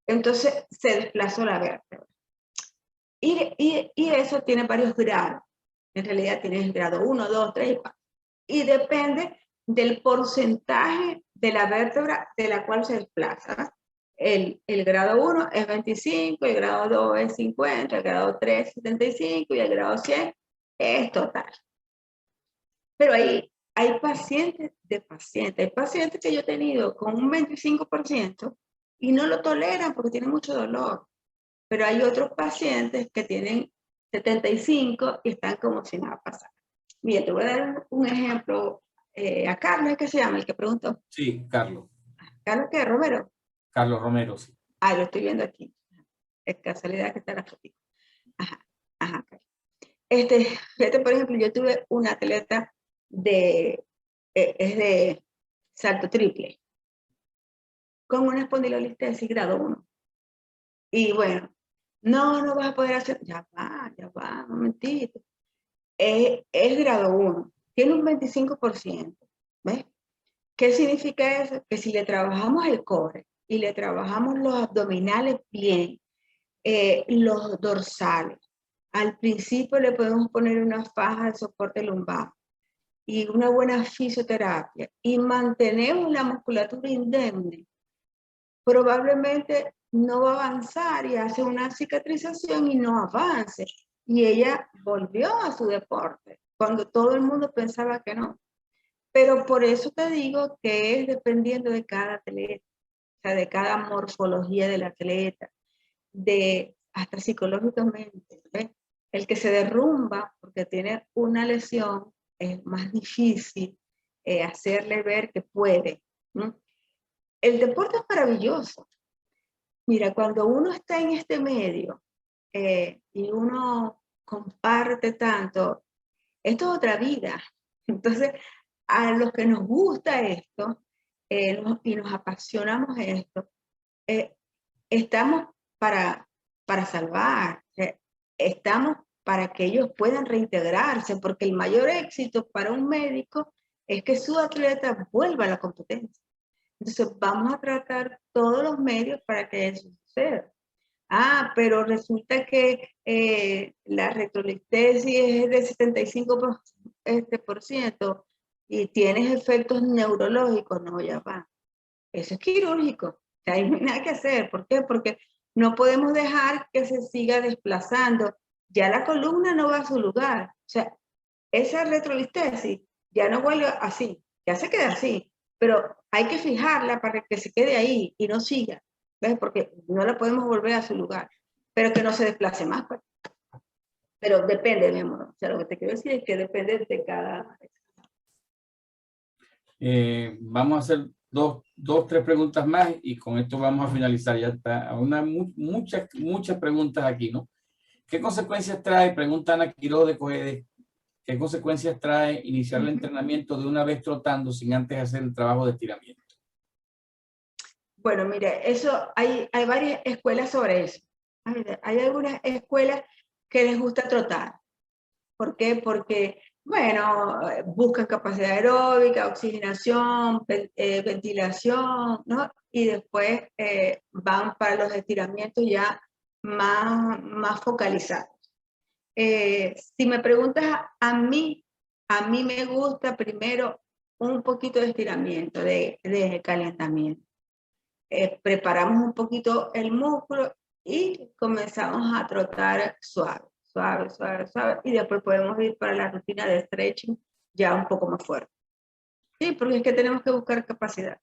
Entonces se desplazó la vértebra. Y eso tiene varios grados. En realidad tiene el grado 1, 2, 3 y 4. Y depende del porcentaje de la vértebra de la cual se desplaza. El grado 1 es 25, el grado 2 es 50, el grado 3 es 75 y el grado 100 es total. Pero hay pacientes de pacientes. Hay pacientes que yo he tenido con un 25% y no lo toleran porque tienen mucho dolor. Pero hay otros pacientes que tienen 75 y están como si nada pasara. Mira, te voy a dar un ejemplo a Carlos, ¿es que se llama el que preguntó? Sí, Carlos. ¿Carlos qué? ¿Romero? Carlos Romero, sí. Ah, lo estoy viendo aquí. Es casualidad que está la foto. Ajá, ajá. Fíjate, por ejemplo, yo tuve una atleta es de salto triple, con una espondilolistesis grado 1. Y bueno, no vas a poder hacer, ya va, un momentito. Es grado 1, tiene un 25%, ¿ves? ¿Qué significa eso? Que si le trabajamos el core y le trabajamos los abdominales bien, los dorsales, al principio le podemos poner una faja de soporte lumbar y una buena fisioterapia y mantenemos la musculatura indemne, probablemente no va a avanzar y hace una cicatrización y no avance. Y ella volvió a su deporte, cuando todo el mundo pensaba que no. Pero por eso te digo que es dependiendo de cada atleta, o sea, de cada morfología del atleta, hasta psicológicamente, ¿ves? El que se derrumba porque tiene una lesión es más difícil hacerle ver que puede, ¿no? El deporte es maravilloso. Mira, cuando uno está en este medio y uno comparte tanto, esto es otra vida. Entonces, a los que nos gusta esto y nos apasionamos esto, estamos para salvar, estamos para que ellos puedan reintegrarse, porque el mayor éxito para un médico es que su atleta vuelva a la competencia. Entonces vamos a tratar todos los medios para que eso suceda. Ah, pero resulta que la retrolistesis es de 75% y tienes efectos neurológicos. No, ya va. Eso es quirúrgico. O sea, ahí no hay nada que hacer. ¿Por qué? Porque no podemos dejar que se siga desplazando. Ya la columna no va a su lugar. O sea, esa retrolistesis ya no vuelve así, ya se queda así. Pero hay que fijarla para que se quede ahí y no siga. ¿Ves? Porque no la podemos volver a su lugar. Pero que no se desplace más. Pues. Pero depende, mi amor. O sea, lo que te quiero decir es que depende de cada... Vamos a hacer tres preguntas más y con esto vamos a finalizar. Ya está. Muchas preguntas aquí, ¿no? ¿Qué consecuencias trae, pregunta Ana Quiroz de Coede, qué consecuencias trae iniciar el entrenamiento de una vez trotando sin antes hacer el trabajo de estiramiento? Bueno, mire, eso hay varias escuelas sobre eso. Hay algunas escuelas que les gusta trotar. ¿Por qué? Porque, bueno, buscan capacidad aeróbica, oxigenación, ventilación, ¿no? Y después van para los estiramientos ya más focalizados. Si me preguntas a mí me gusta primero un poquito de estiramiento, de calentamiento. Preparamos un poquito el músculo y comenzamos a trotar suave, y después podemos ir para la rutina de stretching ya un poco más fuerte. Sí, porque es que tenemos que buscar capacidad.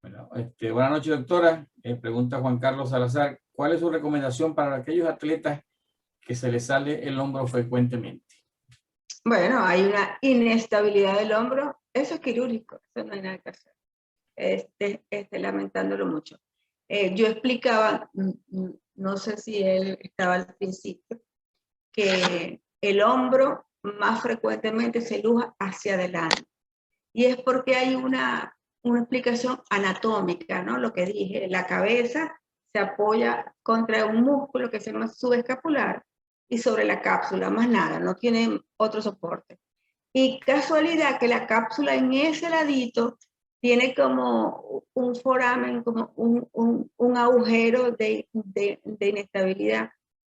Bueno, buenas noches, doctora. Pregunta Juan Carlos Salazar, ¿cuál es su recomendación para aquellos atletas que se les sale el hombro frecuentemente? Bueno, hay una inestabilidad del hombro, eso es quirúrgico, eso no hay nada que hacer. Lamentándolo mucho. yo explicaba, no sé si él estaba al principio, que el hombro más frecuentemente se luja hacia adelante. Y es porque hay una explicación anatómica, ¿no? Lo que dije, la cabeza se apoya contra un músculo que se llama subescapular y sobre la cápsula, más nada, no tiene otro soporte. Y casualidad que la cápsula en ese ladito tiene como un foramen, como un agujero de inestabilidad.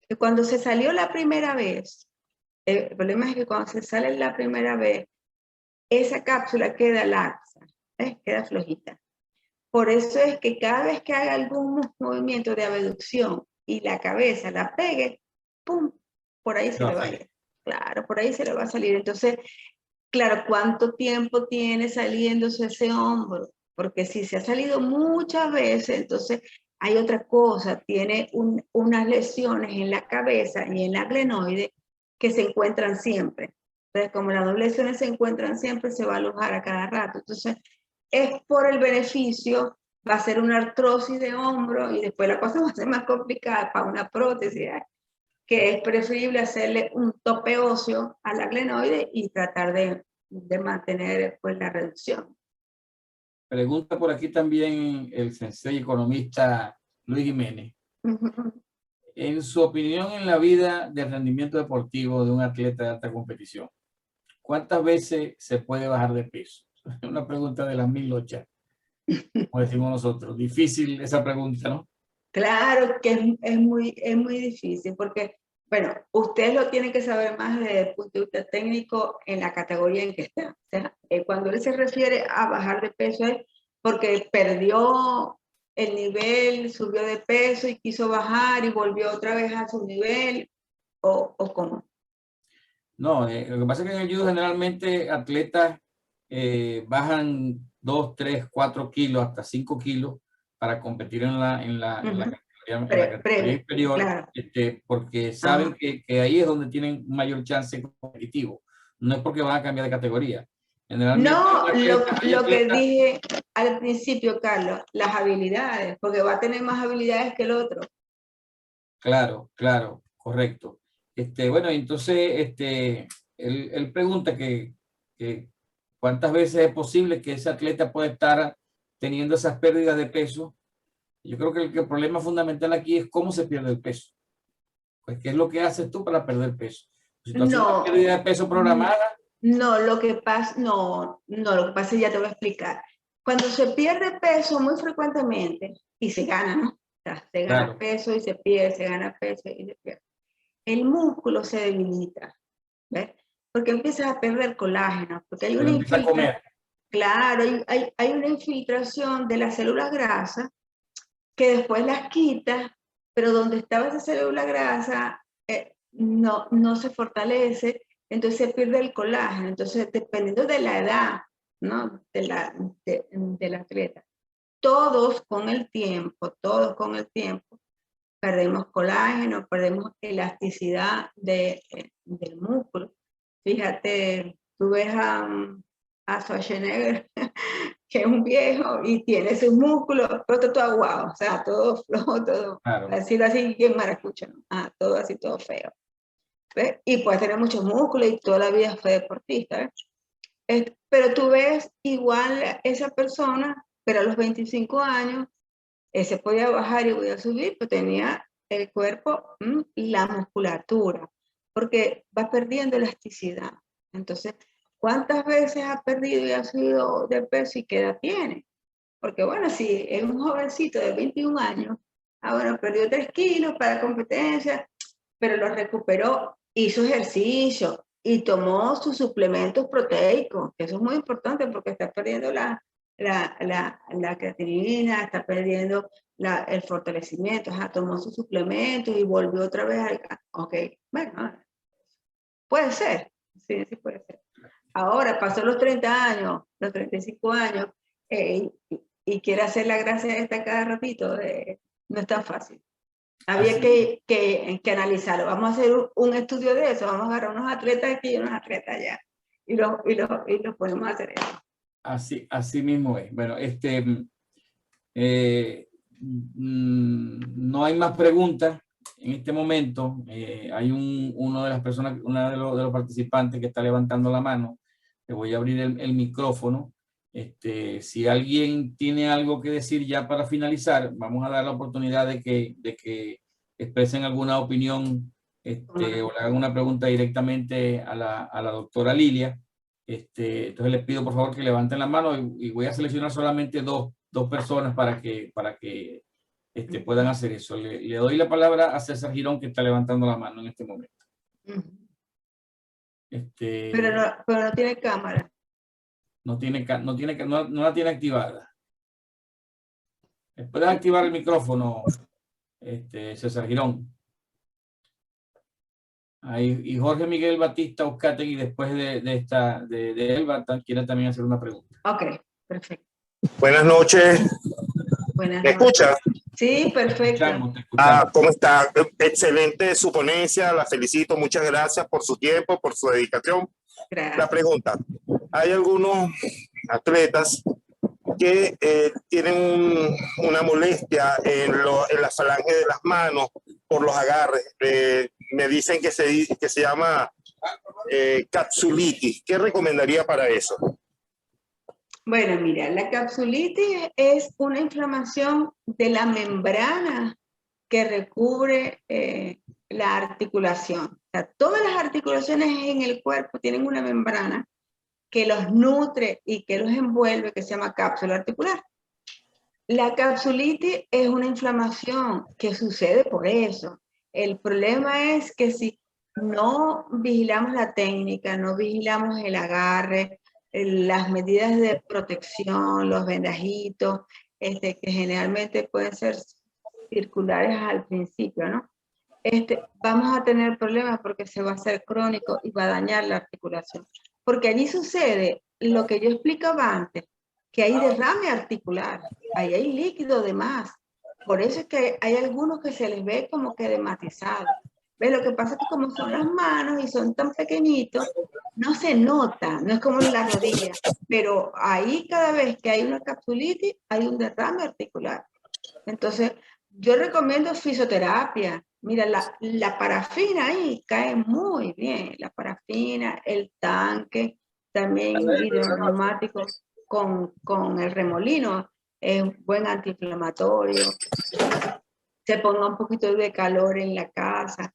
Que cuando se salió la primera vez, el problema es que cuando se sale la primera vez, esa cápsula queda laxa, queda flojita. Por eso es que cada vez que haga algún movimiento de abducción y la cabeza la pegue, ¡pum! Por ahí se le va a ir. Claro, por ahí se le va a salir. Entonces, claro, ¿cuánto tiempo tiene saliéndose ese hombro? Porque si se ha salido muchas veces, entonces hay otra cosa, tiene unas lesiones en la cabeza y en la glenoide que se encuentran siempre. Entonces, como las dos lesiones se encuentran siempre, se va a alojar a cada rato. Entonces, es por el beneficio, va a ser una artrosis de hombro y después la cosa va a ser más complicada para una prótesis, que es preferible hacerle un tope óseo a la glenoide y tratar de mantener pues, la reducción. Pregunta por aquí también el sensei economista Luis Jiménez. En su opinión, en la vida del rendimiento deportivo de un atleta de alta competición, ¿cuántas veces se puede bajar de peso? Una pregunta de las 1008, como decimos nosotros. Difícil esa pregunta, ¿no? Claro que es muy difícil porque, bueno, ustedes lo tienen que saber más desde el punto de vista técnico en la categoría en que está. O sea, cuando él se refiere a bajar de peso es porque perdió el nivel, subió de peso y quiso bajar y volvió otra vez a su nivel, o ¿cómo? No, lo que pasa es que en el judo generalmente atletas bajan 2, 3, 4 kilos, hasta 5 kilos para competir en la categoría inferior, claro. porque saben que ahí es donde tienen un mayor chance competitivo. No es porque van a cambiar de categoría. Generalmente No, lo que dije al principio, Carlos, las habilidades, porque va a tener más habilidades que el otro. Claro, claro, correcto. Bueno, entonces él pregunta que cuántas veces es posible que ese atleta pueda estar teniendo esas pérdidas de peso. Yo creo que el problema fundamental aquí es cómo se pierde el peso. Pues, ¿qué es lo que haces tú para perder peso? Si tú haces una pérdida de peso programada. No, lo que pasa, lo que pasa ya te voy a explicar. Cuando se pierde peso muy frecuentemente, y se gana, ¿no? O sea, se gana peso y se pierde, se gana peso y se pierde. El músculo se debilita, ¿ves? Porque empiezas a perder colágeno, porque hay una infiltración. Claro, hay una infiltración de las células grasas que después las quitas, pero donde estaba esa célula grasa no se fortalece, entonces se pierde el colágeno. Entonces, dependiendo de la edad, ¿no? del atleta, todos con el tiempo, perdemos colágeno, perdemos elasticidad del músculo. Fíjate, tú ves a Schwarzenegger, que es un viejo y tiene sus músculos, pero todo aguado, o sea, todo flojo, todo, decirlo así, bien maracucho, ¿no? Todo así, todo feo. ¿Ves? Y puede tener muchos músculos y toda la vida fue deportista, ¿ves? Pero tú ves igual esa persona, pero a los 25 años, se podía bajar y podía subir, pues tenía el cuerpo y la musculatura, porque va perdiendo elasticidad. Entonces, ¿cuántas veces ha perdido y ha subido de peso y qué edad tiene? Porque bueno, si es un jovencito de 21 años, bueno, perdió 3 kilos para competencia, pero lo recuperó, hizo ejercicio y tomó sus suplementos proteicos, que eso es muy importante porque está perdiendo la creatinina, está perdiendo el fortalecimiento, tomó sus suplementos y volvió otra vez ok, bueno, puede ser, sí puede ser. Ahora pasó los 30 años, los 35 años, y quiere hacer la gracia esta cada ratito, no es tan fácil. Había que analizarlo. Vamos a hacer un estudio de eso, vamos a agarrar unos atletas aquí y unos atletas allá, y los podemos hacer eso. Así mismo es. Bueno, no hay más preguntas en este momento. Hay uno de las personas, uno de los participantes que está levantando la mano. Le voy a abrir el micrófono. Si alguien tiene algo que decir ya para finalizar, vamos a dar la oportunidad de que expresen alguna opinión o le hagan una pregunta directamente a la doctora Lilia. Entonces les pido por favor que levanten la mano y voy a seleccionar solamente dos personas para que puedan hacer eso. Le doy la palabra a César Girón, que está levantando la mano en este momento. Pero no tiene cámara. No la tiene activada. ¿Puedes activar el micrófono, César Girón? Ahí, y Jorge Miguel Batista Uzcategui, después de Elba, quiere también hacer una pregunta. Ok, perfecto. Buenas noches. Buenas ¿Me noches. escucha? Sí, perfecto. Te escuchamos. ¿Cómo está? Excelente su ponencia, la felicito, muchas gracias por su tiempo, por su dedicación. Gracias. La pregunta, hay algunos atletas que tienen una molestia en la falange de las manos por los agarres. Me dicen que se llama capsulitis. ¿Qué recomendaría para eso? Bueno, mira, la capsulitis es una inflamación de la membrana que recubre la articulación. O sea, todas las articulaciones en el cuerpo tienen una membrana que los nutre y que los envuelve, que se llama cápsula articular. La capsulitis es una inflamación que sucede por eso. El problema es que si no vigilamos la técnica, no vigilamos el agarre, las medidas de protección, los vendajitos, que generalmente pueden ser circulares al principio, ¿no? Vamos a tener problemas porque se va a hacer crónico y va a dañar la articulación. Porque allí sucede lo que yo explicaba antes, que hay derrame articular, ahí hay líquido de más. Por eso es que hay algunos que se les ve como que dematizados. ¿Ves? Lo que pasa es que como son las manos y son tan pequeñitos, no se nota, no es como en la rodilla, pero ahí cada vez que hay una capsulitis, hay un derrame articular. Entonces, yo recomiendo fisioterapia. Mira, la parafina ahí cae muy bien, la parafina, el tanque, también hidroneumático con el remolino, es un buen antiinflamatorio. Se ponga un poquito de calor en la casa.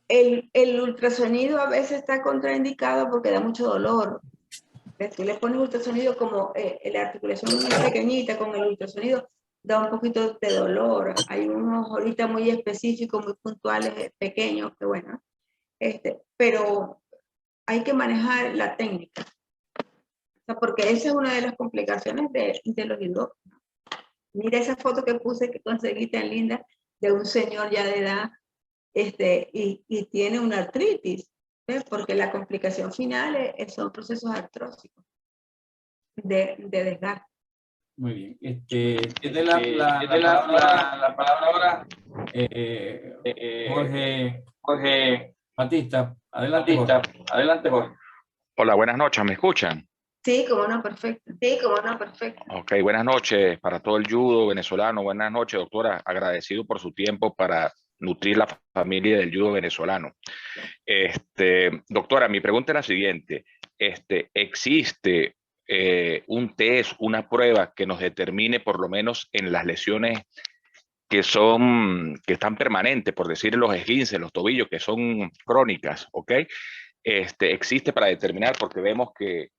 El ultrasonido a veces está contraindicado porque da mucho dolor. Tú le pones ultrasonido como la articulación muy pequeñita, con el ultrasonido da un poquito de dolor. Hay unos ahorita muy específicos, muy puntuales, pequeños, que bueno, pero hay que manejar la técnica. O sea, porque esa es una de las complicaciones de los hidrógenos. Mira esa foto que puse, que conseguí tan linda, de un señor ya de edad, y tiene una artritis, ¿ves? Porque la complicación final son procesos artrósicos de desgaste. Muy bien. Tiene la palabra ahora Jorge Batista. Adelante, Jorge. Hola, buenas noches, ¿me escuchan? Sí, cómo no, perfecto. Sí, cómo no, perfecto. Ok, buenas noches para todo el judo venezolano. Buenas noches, doctora. Agradecido por su tiempo para nutrir la familia del judo venezolano. Doctora, mi pregunta es la siguiente. ¿Existe un test, una prueba que nos determine por lo menos en las lesiones que están permanentes, por decir los esguinces, los tobillos, que son crónicas, ¿ok? Existe para determinar, porque vemos que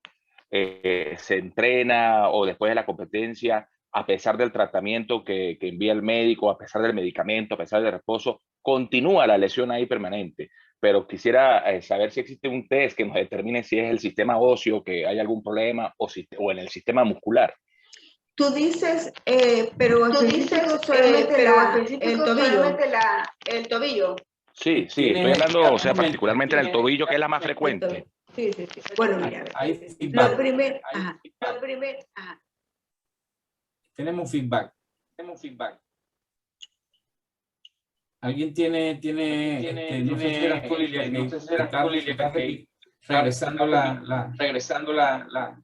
se entrena o después de la competencia, a pesar del tratamiento que envía el médico, a pesar del medicamento, a pesar del reposo, continúa la lesión ahí permanente. Pero quisiera saber si existe un test que nos determine si es el sistema óseo, que hay algún problema, o en el sistema muscular. Tú dices, pero solamente el tobillo. Sí, estoy hablando, o sea, particularmente en el tobillo, que es la más frecuente. Sí. Bueno, mira, lo primero, Tenemos feedback. ¿Alguien tiene no sé si eras tú, Lilia, que regresando la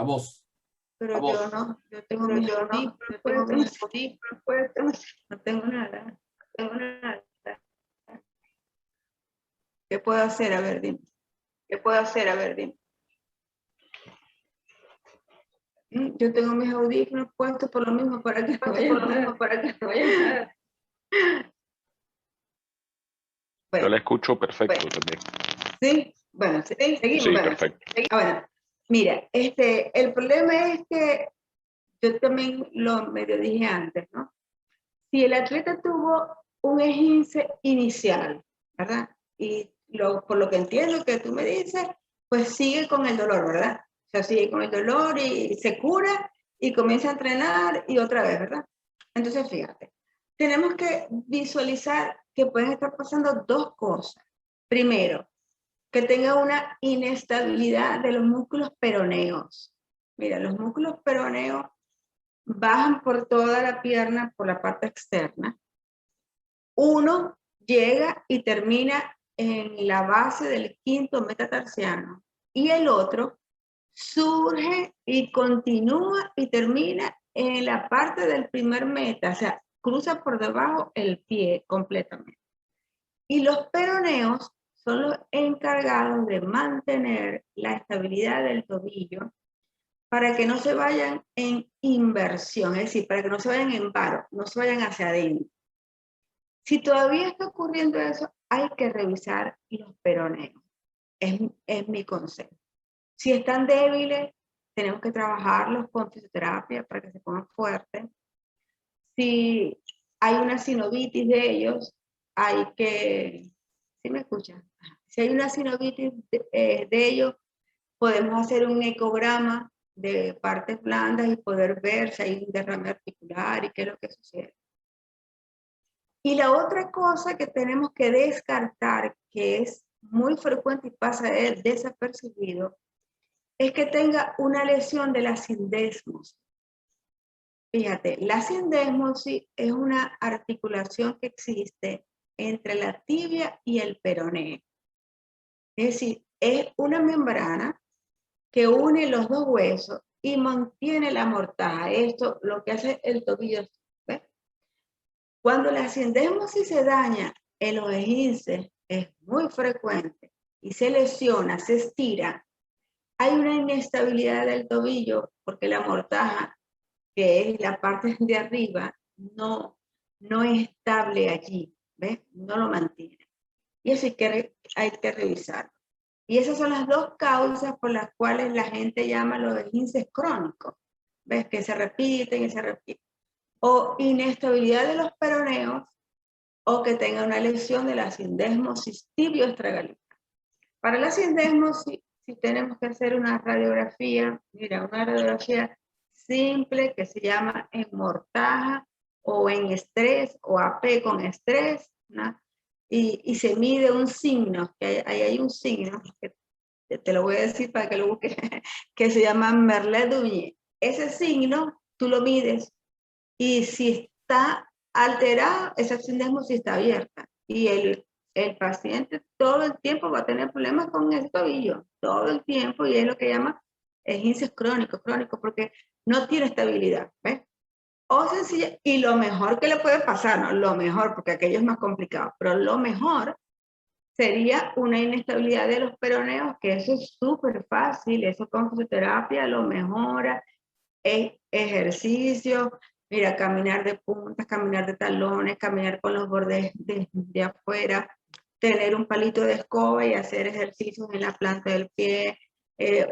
voz? Pero A yo vos. no, yo tengo mis audífonos puestos, no tengo nada, no tengo nada. ¿Qué puedo hacer? A ver, dime. ¿Qué puedo hacer? A ver, dime. Yo tengo mis audífonos puestos por lo mismo, para que no vaya nada. Yo Bueno, la escucho perfecto bueno. también. sí, bueno, seguimos. Sí, Bueno, perfecto. bueno, mira, el problema es que yo también lo medio dije antes, ¿no? Si el atleta tuvo un esguince inicial, ¿verdad? Y por lo que entiendo que tú me dices, pues sigue con el dolor, ¿verdad? O sea, sigue con el dolor y se cura y comienza a entrenar y otra vez, ¿verdad? Entonces, fíjate, tenemos que visualizar que pueden estar pasando dos cosas. Primero, que tenga una inestabilidad de los músculos peroneos. Mira, los músculos peroneos bajan por toda la pierna, por la parte externa. Uno llega y termina en la base del quinto metatarsiano y el otro surge y continúa y termina en la parte del primer meta, o sea, cruza por debajo el pie completamente. Y los peroneos son los encargados de mantener la estabilidad del tobillo para que no se vayan en inversión, es decir, para que no se vayan en paro, no se vayan hacia adentro. Si todavía está ocurriendo eso, hay que revisar los peroneos. Es mi consejo. Si están débiles, tenemos que trabajarlos con fisioterapia para que se pongan fuertes. Si hay una sinovitis de ellos, hay que... ¿Sí me escuchan? Si hay una sinovitis de ellos, podemos hacer un ecograma de partes blandas y poder ver si hay un derrame articular y qué es lo que sucede. Y la otra cosa que tenemos que descartar, que es muy frecuente y pasa desapercibido, es que tenga una lesión de la sindesmosis. Fíjate, la sindesmosis es una articulación que existe entre la tibia y el peroneo. Es decir, es una membrana que une los dos huesos y mantiene la mortaja. Esto lo que hace el tobillo. ¿Ves? Cuando la sindesmosis se daña en los esguinces, es muy frecuente y se lesiona, se estira, hay una inestabilidad del tobillo porque la mortaja, que es la parte de arriba, no es estable allí, ¿ves? No lo mantiene. Y eso hay que revisar. Y esas son las dos causas por las cuales la gente llama los esguinces crónicos, ¿ves? Que se repiten y se repiten. O inestabilidad de los peroneos, o que tenga una lesión de la sindesmosis tibio-estragalítica. Para la sindesmosis, si tenemos que hacer una radiografía, mira, una radiografía simple que se llama en mortaja o en estrés o AP con estrés, ¿no? Y se mide un signo, que ahí hay un signo, que te lo voy a decir para que lo busques, que se llama Merlet-Dugnier. Ese signo tú lo mides y si está alterada, esa sindesmosis está abierta y el paciente todo el tiempo va a tener problemas con el tobillo, todo el tiempo, y es lo que llama esguinces crónicos, porque no tiene estabilidad, ¿ves? O sencilla, y lo mejor que le puede pasar, no lo mejor, porque aquello es más complicado, pero lo mejor sería una inestabilidad de los peroneos, que eso es súper fácil, eso con fisioterapia lo mejora, ejercicio, mira, caminar de puntas, caminar de talones, caminar con los bordes de afuera, tener un palito de escoba y hacer ejercicios en la planta del pie,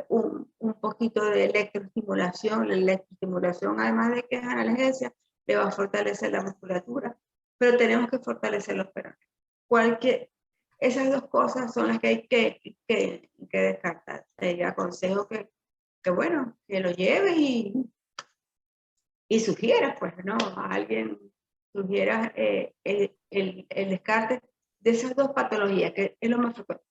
un poquito de electroestimulación. La electroestimulación, además de que es analgesia, le va a fortalecer la musculatura, pero tenemos que fortalecer los peroneos. Esas dos cosas son las que hay que descartar. Te aconsejo que bueno, que lo lleves y sugieras, pues, ¿no? A alguien sugiera el descarte de esas dos patologías, que es lo más frecuente.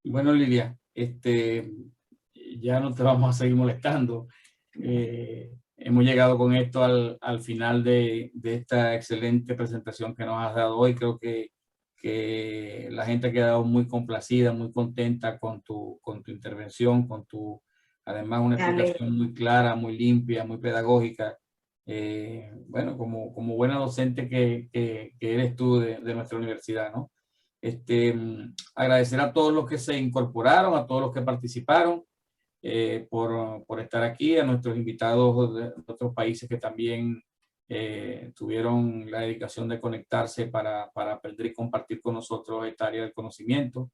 Bueno, Lilia, ya no te vamos a seguir molestando. Hemos llegado con esto al final de esta excelente presentación que nos has dado hoy. Creo que la gente ha quedado muy complacida, muy contenta con tu intervención, con tu Además, una Me alegro. explicación muy clara, muy limpia, muy pedagógica. Bueno, como buena docente que eres tú de nuestra universidad, ¿no? Agradecer a todos los que se incorporaron, a todos los que participaron, por estar aquí, a nuestros invitados de otros países que también tuvieron la dedicación de conectarse para aprender y compartir con nosotros esta área del conocimiento.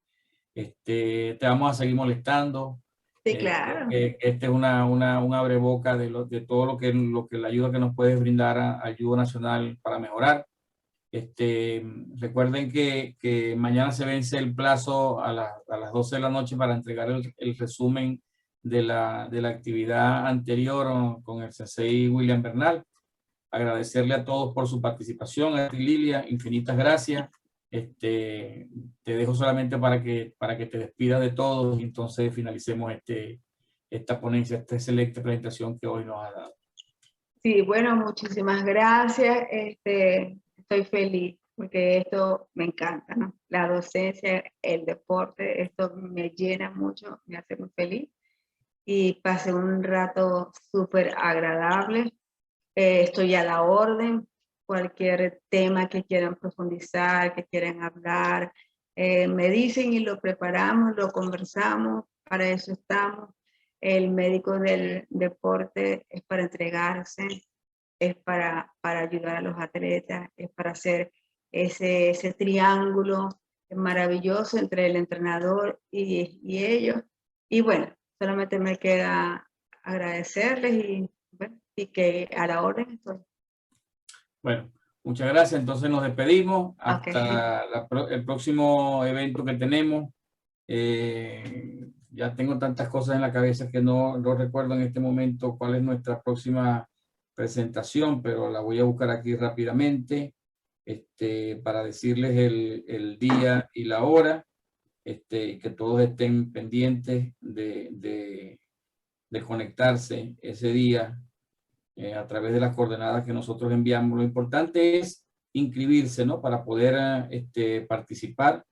Te vamos a seguir molestando. Sí, claro. Este es un abreboca de todo lo que la ayuda que nos puedes brindar a Ayuda Nacional para mejorar. Recuerden que mañana se vence el plazo a las 12 de la noche para entregar el resumen de la actividad anterior con el sensei William Bernal. Agradecerle a todos por su participación. A ti, Lilia, infinitas gracias. Te dejo solamente para que te despidas de todos y entonces finalicemos esta ponencia, esta excelente presentación que hoy nos ha dado. Sí, bueno, muchísimas gracias. Estoy feliz porque esto me encanta, ¿no? La docencia, el deporte, esto me llena mucho, me hace muy feliz. Y pasé un rato súper agradable. Estoy a la orden. Cualquier tema que quieran profundizar, que quieran hablar, me dicen y lo preparamos, lo conversamos, para eso estamos. El médico del deporte es para entregarse, es para ayudar a los atletas, es para hacer ese triángulo maravilloso entre el entrenador y ellos. Y bueno, solamente me queda agradecerles y, bueno, y que a la orden estoy. Bueno, muchas gracias. Entonces nos despedimos hasta Okay. el próximo evento que tenemos. Ya tengo tantas cosas en la cabeza que no recuerdo en este momento cuál es nuestra próxima presentación, pero la voy a buscar aquí rápidamente para decirles el día y la hora, que todos estén pendientes de conectarse ese día a través de las coordenadas que nosotros enviamos. Lo importante es inscribirse, ¿no? Para poder participar.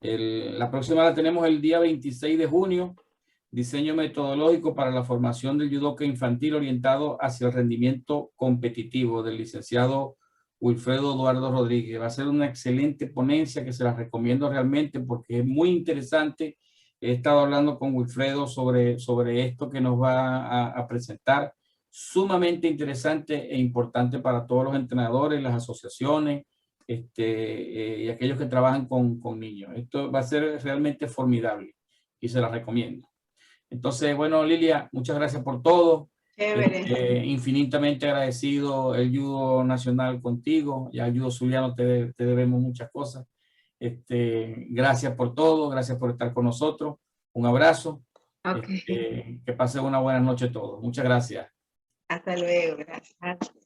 La próxima la tenemos el día 26 de junio, diseño metodológico para la formación del judoka infantil orientado hacia el rendimiento competitivo, del licenciado Wilfredo Eduardo Rodríguez. Va a ser una excelente ponencia que se la recomiendo realmente porque es muy interesante. He estado hablando con Wilfredo sobre esto que nos va a presentar. Sumamente interesante e importante para todos los entrenadores, las asociaciones, y aquellos que trabajan con niños. Esto va a ser realmente formidable y se la recomiendo. Entonces, bueno, Lilia, muchas gracias por todo. Infinitamente agradecido el Judo Nacional contigo. Ya Judo Zuliano te debemos muchas cosas. Gracias por todo, gracias por estar con nosotros. Un abrazo. Okay. Que pasen una buena noche todos. Muchas gracias. Hasta luego, gracias.